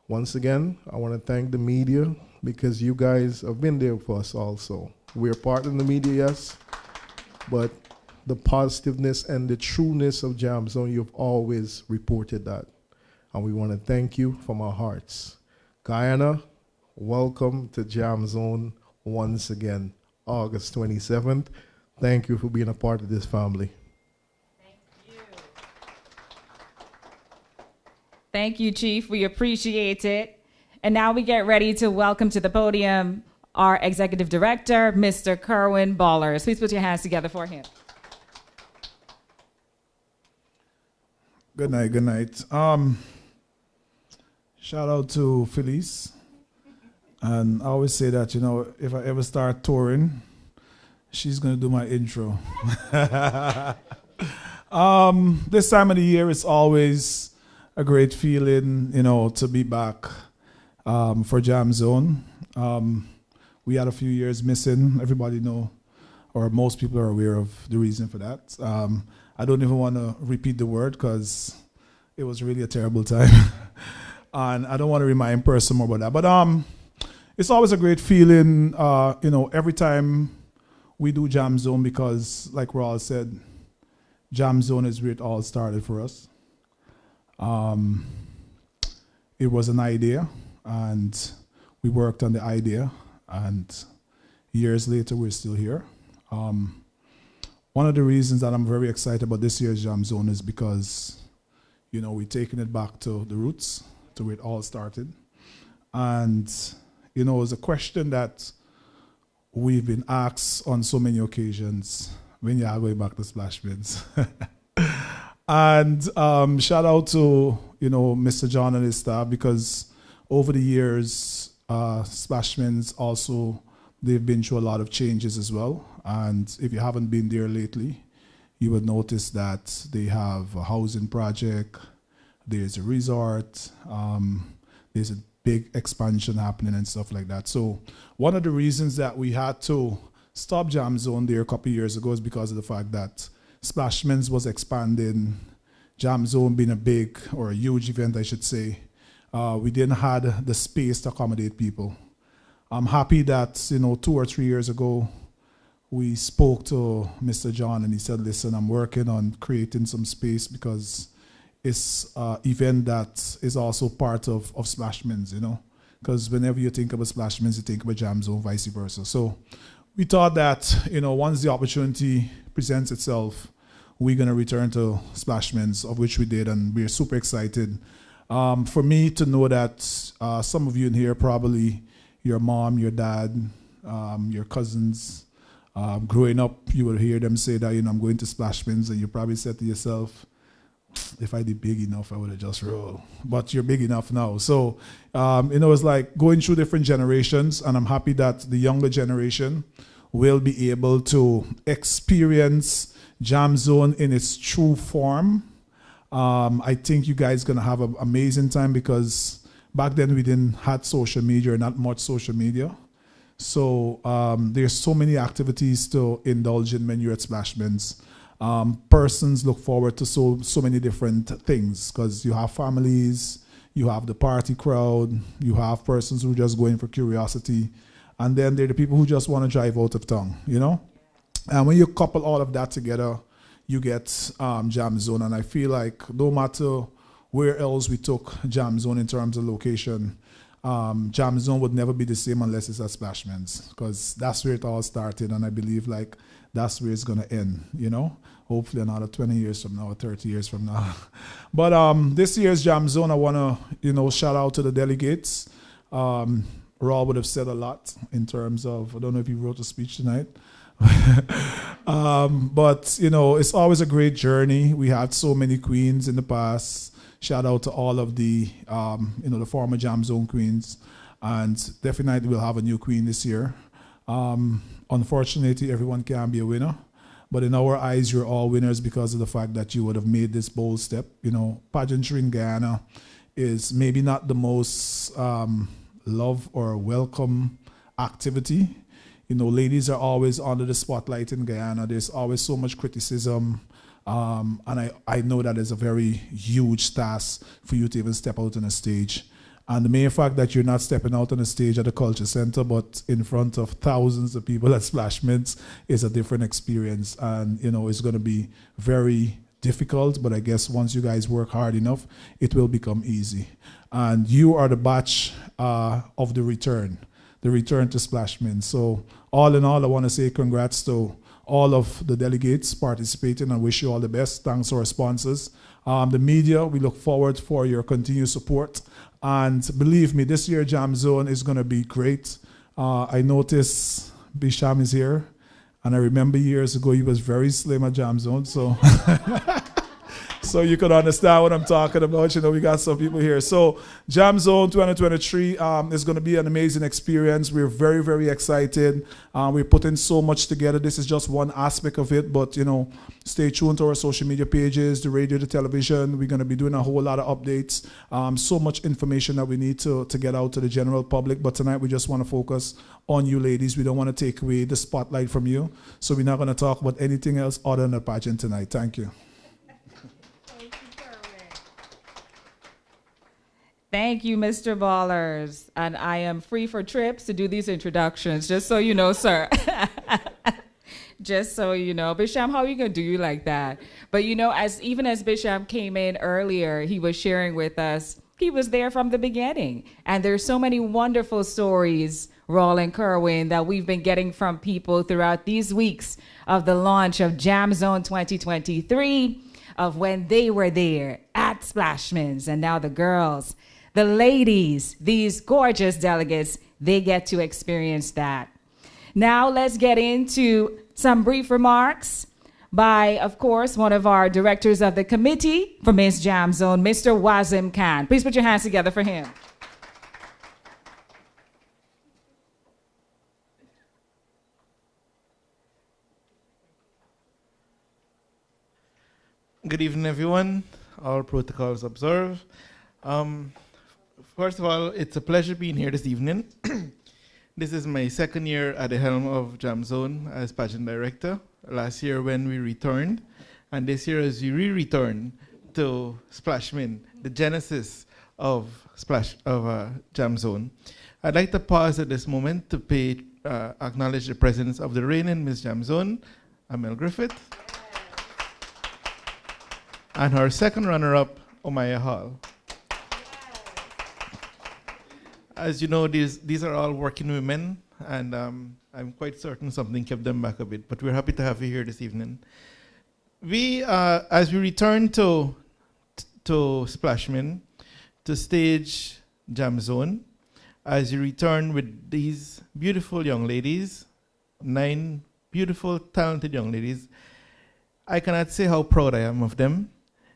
Speaker 7: Once again, I want to thank the media, because you guys have been there for us also. We're part of the media, yes, but the positiveness and the trueness of Jam Zone, you've always reported that. And we want to thank you from our hearts. Guyana, welcome to Jam Zone once again, August 27th. Thank you for being a part of this family.
Speaker 6: Thank you, Chief. We appreciate it. And now we get ready to welcome to the podium our Executive Director, Mr. Kerwin Ballers. Please put your hands together for him.
Speaker 8: Good night, good night. Shout out to Felice. And I always say that, you know, if I ever start touring, she's going to do my intro. This time of the year, it's always a great feeling, you know, to be back for Jam Zone. We had a few years missing. Everybody know, or most people are aware of the reason for that. I don't even want to repeat the word because it was really a terrible time. And I don't want to remind person more about that. But it's always a great feeling, you know, every time we do Jam Zone because, like Raul said, Jam Zone is where it all started for us. It was an idea, and we worked on the idea, and years later, we're still here. One of the reasons that I'm very excited about this year's Jam Zone is because, you know, we're taking it back to the roots, to where it all started. And, you know, it's a question that we've been asked on so many occasions when you are going back to Splash Bins. And shout out to, you know, Mr. John and his staff, because over the years, Splashmans also, they've been through a lot of changes as well. And if you haven't been there lately, you would notice that they have a housing project, there's a resort, there's a big expansion happening and stuff like that. So one of the reasons that we had to stop Jam Zone there a couple of years ago is because of the fact that Splashmans was expanding, Jam Zone being a big or a huge event, I should say. We didn't have the space to accommodate people. I'm happy that, you know, 2 or 3 years ago, we spoke to Mr. John and he said, listen, I'm working on creating some space because it's an event that is also part of Splashmans, you know, because whenever you think about Splashmans, you think about Jam Zone, vice versa. So we thought that, you know, once the opportunity presents itself, we're going to return to Splashmans, of which we did, and we're super excited. For me to know that some of you in here, probably your mom, your dad, your cousins, growing up, you will hear them say that, you know, I'm going to Splashmans, and you probably said to yourself, if I did big enough, I would have just rolled. But you're big enough now. So, you know, it's like going through different generations, and I'm happy that the younger generation will be able to experience Jam Zone in its true form. I think you guys going to have an amazing time because back then we didn't have social media, or not much social media. So there's so many activities to indulge in when you're at Splashmans. Persons look forward to so many different things because you have families, you have the party crowd, you have persons who are just going for curiosity, and then there are the people who just want to drive out of town, you know? And when you couple all of that together, you get Jam Zone. And I feel like no matter where else we took Jam Zone in terms of location, Jam Zone would never be the same unless it's at Splashmans, because that's where it all started, and I believe like that's where it's gonna end, you know? Hopefully another 20 years from now, or 30 years from now. But this year's Jam Zone, I wanna, you know, shout out to the delegates. Raul would have said a lot in terms of, I don't know if he wrote a speech tonight. But, you know, it's always a great journey. We had so many queens in the past. Shout out to all of the, you know, the former Jam Zone queens. And definitely we'll have a new queen this year. Unfortunately, everyone can't be a winner. But in our eyes, you're all winners because of the fact that you would have made this bold step. You know, pageantry in Guyana is maybe not the most love or welcome activity. You know, ladies are always under the spotlight in Guyana. There's always so much criticism. And I know that is a very huge task for you to even step out on a stage. And the mere fact that you're not stepping out on a stage at the culture center, but in front of thousands of people at Splashmans is a different experience. And, you know, it's going to be very difficult, but I guess once you guys work hard enough, it will become easy. And you are the batch of the return to Splashman. So all in all, I want to say congrats to all of the delegates participating and wish you all the best. Thanks to our sponsors. The media, we look forward for your continued support. And believe me, this year Jam Zone is going to be great. I noticed Bisham is here. And I remember years ago, he was very slim at Jam Zone. So so you could understand what I'm talking about. You know, we got some people here. So Jam Zone 2023 is going to be an amazing experience. We're very, very excited. We're putting so much together. This is just one aspect of it. But, you know, stay tuned to our social media pages, the radio, the television. We're going to be doing a whole lot of updates. So much information that we need to get out to the general public. But tonight we just want to focus on you ladies. We don't want to take away the spotlight from you. So we're not going to talk about anything else other than the pageant tonight. Thank you.
Speaker 6: Thank you, Mr. Ballers. And I am free for trips to do these introductions, just so you know, sir. Just so you know. Bisham, how are you going to do you like that? But, you know, even as Bisham came in earlier, he was sharing with us, he was there from the beginning. And there's so many wonderful stories, Raul and Kerwin, that we've been getting from people throughout these weeks of the launch of Jam Zone 2023, of when they were there at Splashman's, and now the girls, the ladies, these gorgeous delegates, they get to experience that. Now let's get into some brief remarks by, of course, one of our directors of the committee for Miss Jam Zone, Mr. Wazim Khan. Please put your hands together for him.
Speaker 9: Good evening, everyone. All protocols observed. First of all, it's a pleasure being here this evening. This is my second year at the helm of Jam Zone as pageant director. Last year when we returned, and this year as we re-return to Splashman, the genesis of Jam Zone. I'd like to pause at this moment to acknowledge the presence of the reigning Miss Jam Zone, Amel Griffith, and her second runner-up, Omaya Hall. As you know, these are all working women, and I'm quite certain something kept them back a bit, but we're happy to have you here this evening. As we return to Splashman, to stage Jam Zone, as you return with these beautiful young ladies, 9 beautiful, talented young ladies, I cannot say how proud I am of them.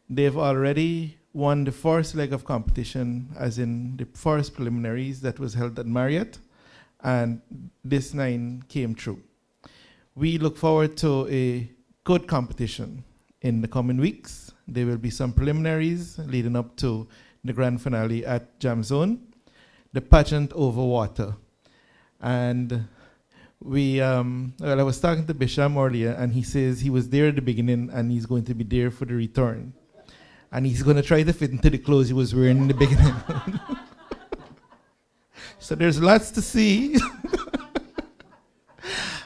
Speaker 9: They've already won the first leg of competition, as in the first preliminaries that was held at Marriott, and this 9 came through. We look forward to a good competition in the coming weeks. There will be some preliminaries leading up to the grand finale at Jam Zone, the pageant over water. And I was talking to Bisham earlier, and he says he was there at the beginning and he's going to be there for the return. And he's going to try to fit into the clothes he was wearing in the beginning. So there's lots to see.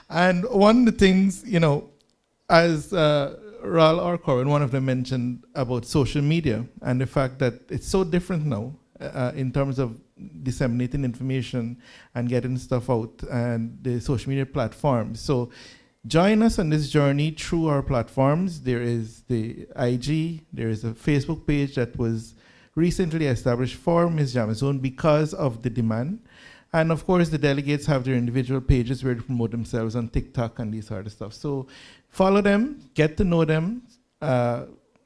Speaker 9: And one of the things, you know, as Ral or Corin, one of them mentioned about social media and the fact that it's so different now in terms of disseminating information and getting stuff out and the social media platforms. So join us on this journey through our platforms. There is the IG, there is a Facebook page that was recently established for Ms. Jam Zone because of the demand. And of course, the delegates have their individual pages where they promote themselves on TikTok and this sort of stuff. So follow them, get to know them,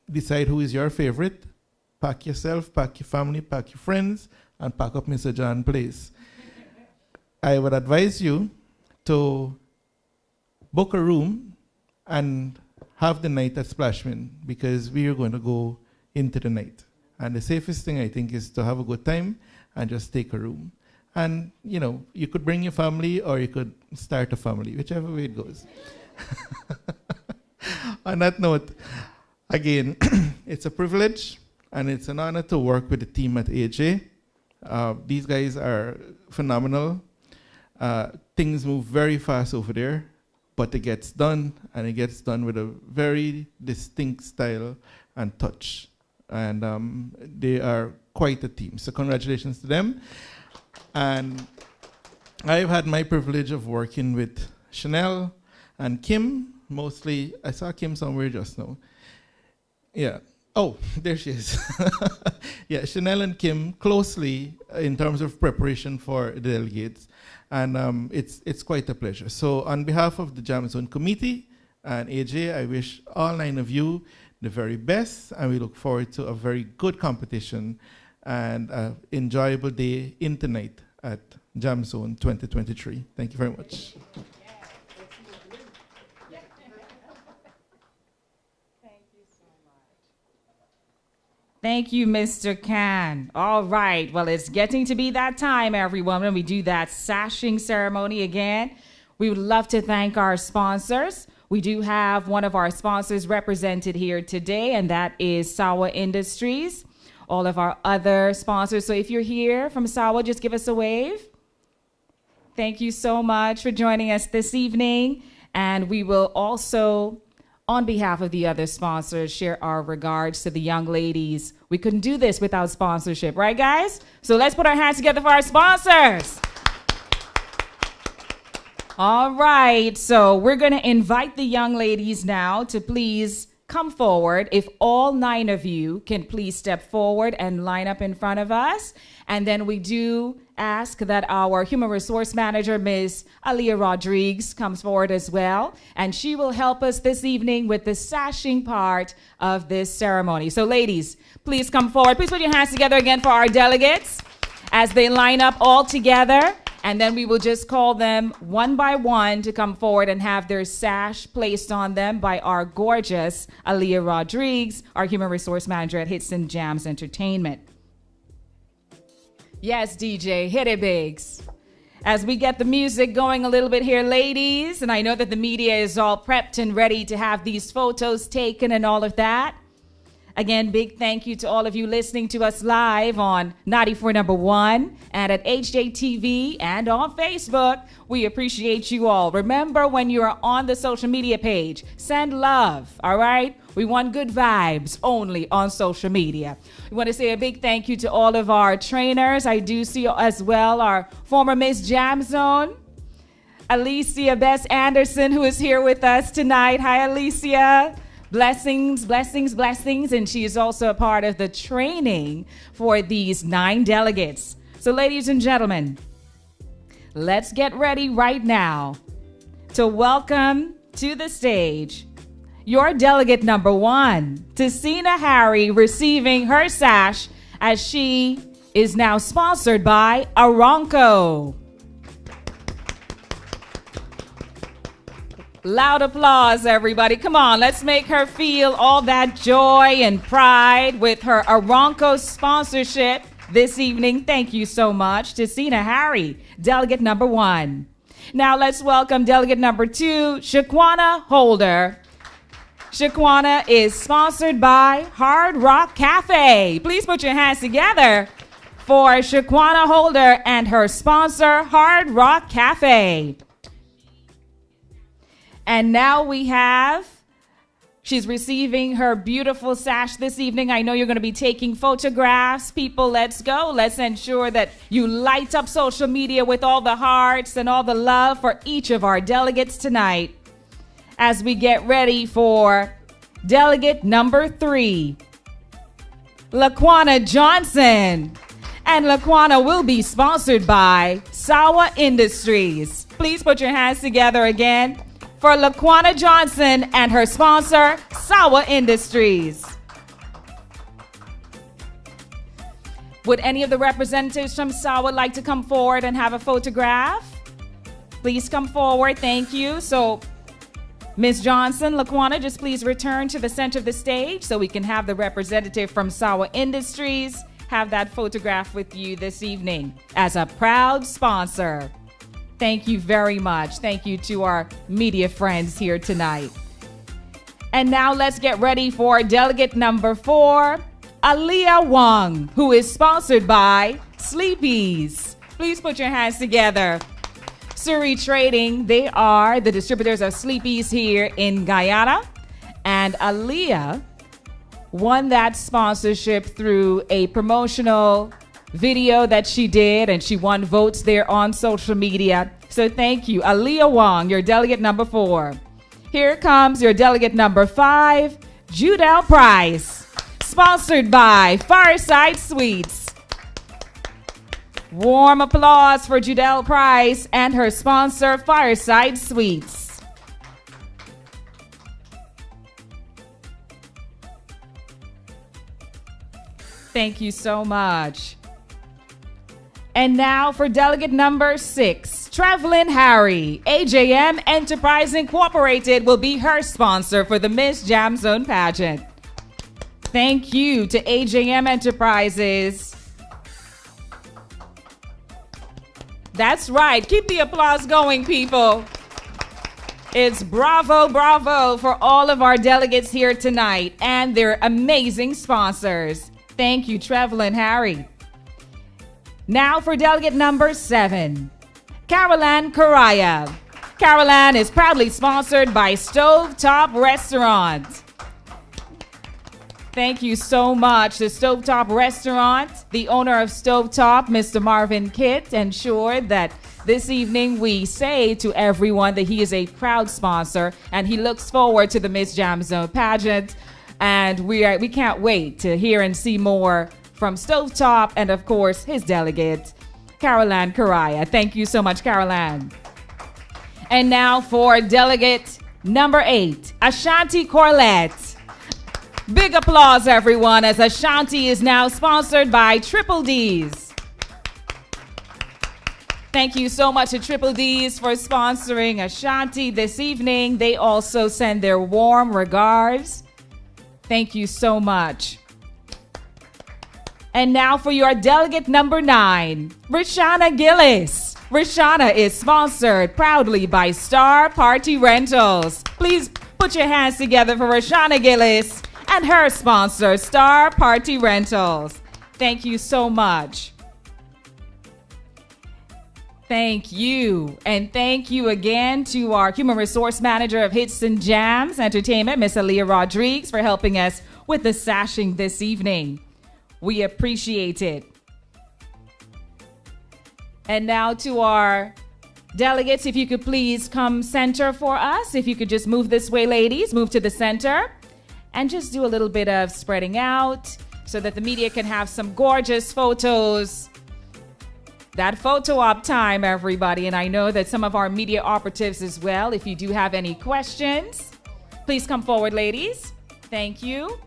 Speaker 9: decide who is your favorite, pack yourself, pack your family, pack your friends, and pack up Mr. John Place. I would advise you to book a room and have the night at Splashman, because we are going to go into the night. And the safest thing, I think, is to have a good time and just take a room. And, you know, you could bring your family or you could start a family, whichever way it goes. On that note, again, it's a privilege and it's an honor to work with the team at AJ. These guys are phenomenal. Things move very fast over there. but it gets done, and it gets done with a very distinct style and touch. And they are quite a team. So congratulations to them. And I've had my privilege of working with Chanel and Kim, mostly. I saw Kim somewhere just now. Yeah. Oh, there she is. Yeah, Chanel and Kim closely in terms of preparation for the delegates. And it's quite a pleasure. So on behalf of the Jam Zone Committee and AJ, I wish all 9 of you the very best, and we look forward to a very good competition and an enjoyable day in tonight at Jam Zone 2023. Thank you very much.
Speaker 6: Thank you, Mr. Khan. All right. Well, it's getting to be that time, everyone, when we do that sashing ceremony again. We would love to thank our sponsors. We do have one of our sponsors represented here today, and that is Sawa Industries. All of our other sponsors. So if you're here from Sawa, just give us a wave. Thank you so much for joining us this evening. And we will also, on behalf of the other sponsors, share our regards to the young ladies. We couldn't do this without sponsorship, right, guys? So let's put our hands together for our sponsors. All right, so we're going to invite the young ladies now to please come forward. If all 9 of you can please step forward and line up in front of us. And then we do ask that our Human Resource Manager, Ms. Aliyah Rodriguez, comes forward as well. And she will help us this evening with the sashing part of this ceremony. So ladies, please come forward. Please put your hands together again for our delegates as they line up all together. And then we will just call them one by one to come forward and have their sash placed on them by our gorgeous Aliyah Rodriguez, our Human Resource Manager at Hits and Jams Entertainment. Yes, DJ, hit it, Biggs. As we get the music going a little bit here, ladies, and I know that the media is all prepped and ready to have these photos taken and all of that. Again, big thank you to all of you listening to us live on 94.1 and at HJTV and on Facebook. We appreciate you all. Remember, when you are on the social media page, send love, all right? We want good vibes only on social media. We want to say a big thank you to all of our trainers. I do see as well our former Miss Jam Zone, Alicia Bess Anderson, who is here with us tonight. Hi, Alicia. Blessings, blessings, blessings. And she is also a part of the training for these 9 delegates. So ladies and gentlemen, let's get ready right now to welcome to the stage your delegate number 1, Tessina Harry, receiving her sash as she is now sponsored by Aronco. Loud applause, everybody. Come on, let's make her feel all that joy and pride with her Aronco sponsorship this evening. Thank you so much, Tessina Harry, delegate number 1. Now let's welcome delegate number 2, Shaquana Holder. Shaquana is sponsored by Hard Rock Cafe. Please put your hands together for Shaquana Holder and her sponsor, Hard Rock Cafe. And now we have, she's receiving her beautiful sash this evening. I know you're going to be taking photographs. People, let's go. Let's ensure that you light up social media with all the hearts and all the love for each of our delegates tonight as we get ready for delegate number 3, Laquana Johnson. And Laquana will be sponsored by Sawa Industries. Please put your hands together again for Laquana Johnson and her sponsor, Sawa Industries. Would any of the representatives from Sawa like to come forward and have a photograph? Please come forward. Thank you. So, Ms. Johnson, Laquana, just please return to the center of the stage so we can have the representative from Sawa Industries have that photograph with you this evening as a proud sponsor. Thank you very much. Thank you to our media friends here tonight. And now let's get ready for delegate number 4, Aliyah Wong, who is sponsored by Sleepy's. Please put your hands together Surrey Trading, they are the distributors of Sleepies here in Guyana. And Aaliyah won that sponsorship through a promotional video that she did, and she won votes there on social media. So thank you, Aaliyah Wong, your delegate number 4. Here comes your delegate number 5, Judelle Price, sponsored by Fireside Sweets. Warm applause for Judelle Price and her sponsor, Fireside Sweets. Thank you so much. And now for delegate number 6, Travelin Harry. AJM Enterprise Incorporated will be her sponsor for the Miss Jam Zone pageant. Thank you to AJM Enterprises. That's right. Keep the applause going, people. It's bravo, bravo for all of our delegates here tonight and their amazing sponsors. Thank you, Travelin Harry. Now for delegate number 7, Caroline Correa. Caroline is proudly sponsored by Stovetop Restaurant. Thank you so much to Stovetop Restaurant. The owner of Stovetop, Mr. Marvin Kitt, ensured that this evening we say to everyone that he is a proud sponsor and he looks forward to the Miss Jam Zone pageant. And we can't wait to hear and see more from Stovetop and, of course, his delegate, Caroline Correa. Thank you so much, Caroline. And now for delegate number 8, Ashanti Corlett. Big applause, everyone, as Ashanti is now sponsored by Triple D's. Thank you so much to Triple D's for sponsoring Ashanti this evening. They also send their warm regards. Thank you so much. And now for your delegate number 9, Rishana Gillis. Rishana is sponsored proudly by Star Party Rentals. Please put your hands together for Rishana Gillis and her sponsor, Star Party Rentals. Thank you so much. Thank you. And thank you again to our Human Resource Manager of Hits and Jams Entertainment, Miss Aaliyah Rodriguez, for helping us with the sashing this evening. We appreciate it. And now to our delegates, if you could please come center for us. If you could just move this way, ladies, move to the center. And just do a little bit of spreading out so that the media can have some gorgeous photos. That photo op time, everybody. And I know that some of our media operatives as well. If you do have any questions, please come forward, ladies. Thank you.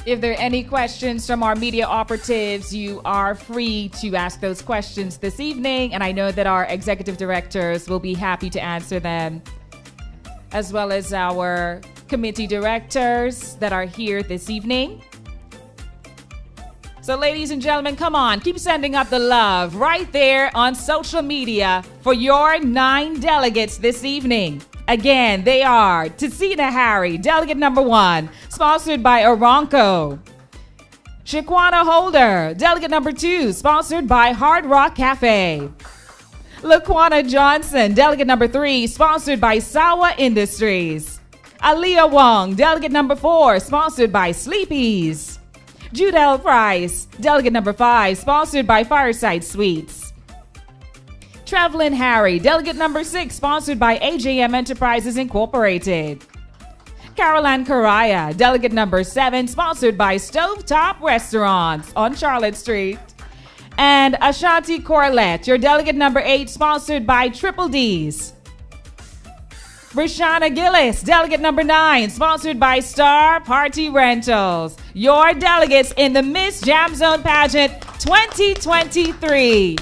Speaker 6: If there are any questions from our media operatives, you are free to ask those questions this evening. And I know that our executive directors will be happy to answer them, as well as our committee directors that are here this evening. So ladies and gentlemen, come on, keep sending up the love right there on social media for your 9 delegates this evening. Again, they are Tessina Harry, delegate number 1, sponsored by Aronco. Shaquana Holder, delegate number 2, sponsored by Hard Rock Cafe. Laquana Johnson, delegate number 3, sponsored by Sawa Industries. Aaliyah Wong, delegate number 4, sponsored by Sleepies. Judelle Price, delegate number 5, sponsored by Fireside Sweets. Travelin Harry, delegate number 6, sponsored by AJM Enterprises Incorporated. Caroline Correa, delegate number 7, sponsored by Stovetop Restaurants on Charlotte Street. And Ashanti Corlett, your delegate number 8, sponsored by Triple D's. Rishana Gillis, delegate number 9, sponsored by Star Party Rentals. Your delegates in the Miss Jam Zone pageant 2023.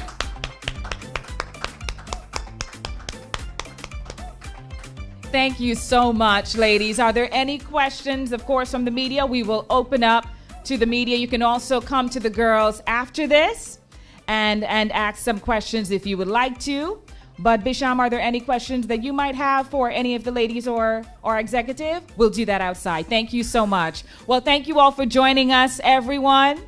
Speaker 6: Thank you so much, ladies. Are there any questions, of course, from the media? We will open up to the media. You can also come to the girls after this and ask some questions if you would like to. But Bisham, are there any questions that you might have for any of the ladies or our executive? We'll do that outside. Thank you so much. Well, thank you all for joining us, everyone.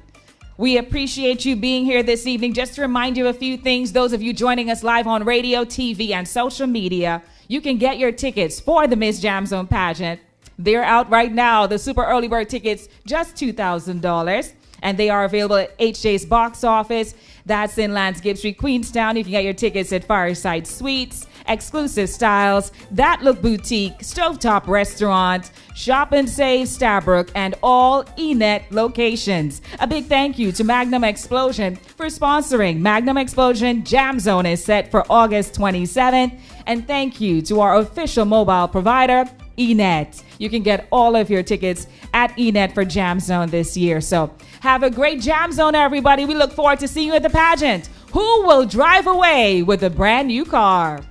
Speaker 6: We appreciate you being here this evening. Just to remind you a few things, those of you joining us live on radio, TV, and social media, you can get your tickets for the Miss Jam Zone pageant. They're out right now. The super early bird tickets, just $2,000. And they are available at HJ's box office. That's in Landscape Street, Queenstown. You can get your tickets at Fireside Suites, Exclusive Styles, That Look Boutique, Stovetop Restaurant, Shop and Save Stabrook, and all ENET locations. A big thank you to Magnum Explosion for sponsoring Magnum Explosion Jam Zone is set for August 27th. And thank you to our official mobile provider, ENET. You can get all of your tickets at ENET for Jam Zone this year. So have a great Jam Zone, everybody. We look forward to seeing you at the pageant. Who will drive away with a brand new car?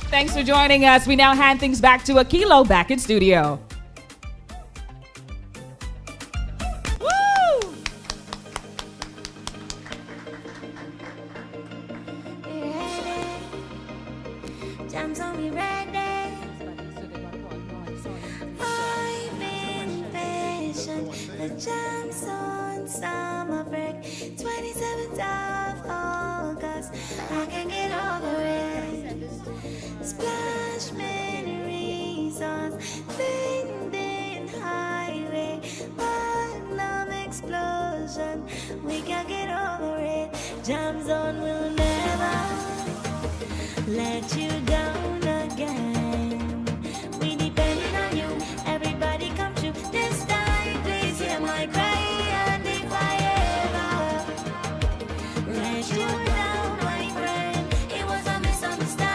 Speaker 6: Thanks for joining us. We now hand things back to Akilo back in studio. Woo!
Speaker 5: Jam Zone, we ready. I've been patient. The Jam Zone summer break, 27th of August. I can get over it. Splash many reasons. Bending highway, Magnum explosion. We can get over it. Jam Zone will never let you down again. We depend on you. Everybody come true. This time, please hear my cry. And if I ever let you down, my friend, it was a misunderstanding.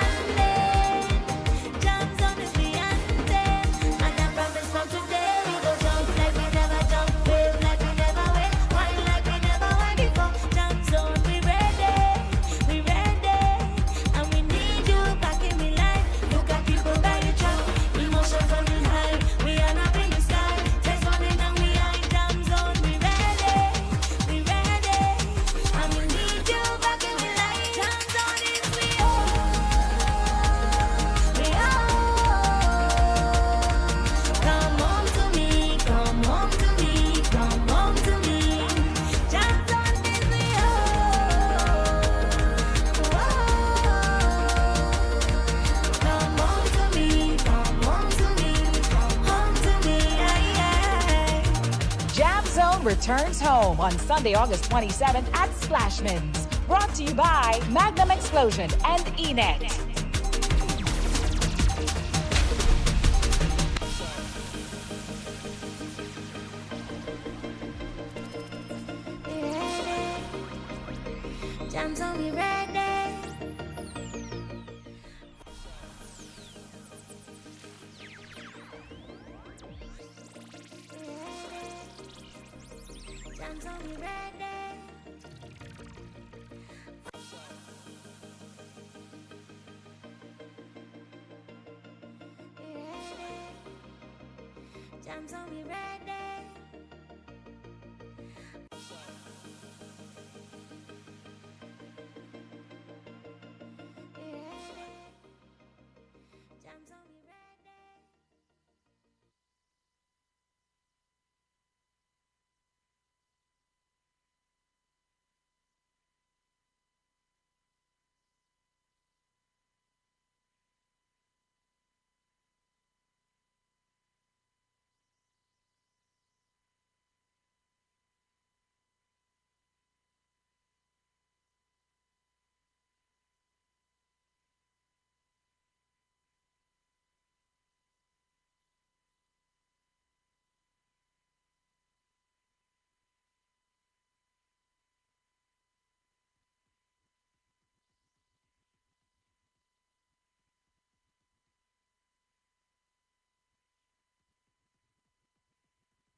Speaker 5: Jam Zone is the anthem. And I promise from today we go jump like we never jump, wave like we never wave, wine like we never wine before. Jam Zone, we ready, and we need you back in my life. Look at people by the track, emotions running high. We are up in the sky, text running and we are in Jam Zone. We ready, and we need you back in my life. Jam Zone is we are. Come home to me, come home to me, come home to me. Jam Zone is we Come home to me, come home to me, come home to me.
Speaker 6: Jam Zone returns home on Sunday, August 27th at Splashman's. Brought to you by Magnum Explosion and ENET.
Speaker 5: Jam Zone, we ready. Jam Zone, we ready. Jam Zone, we ready.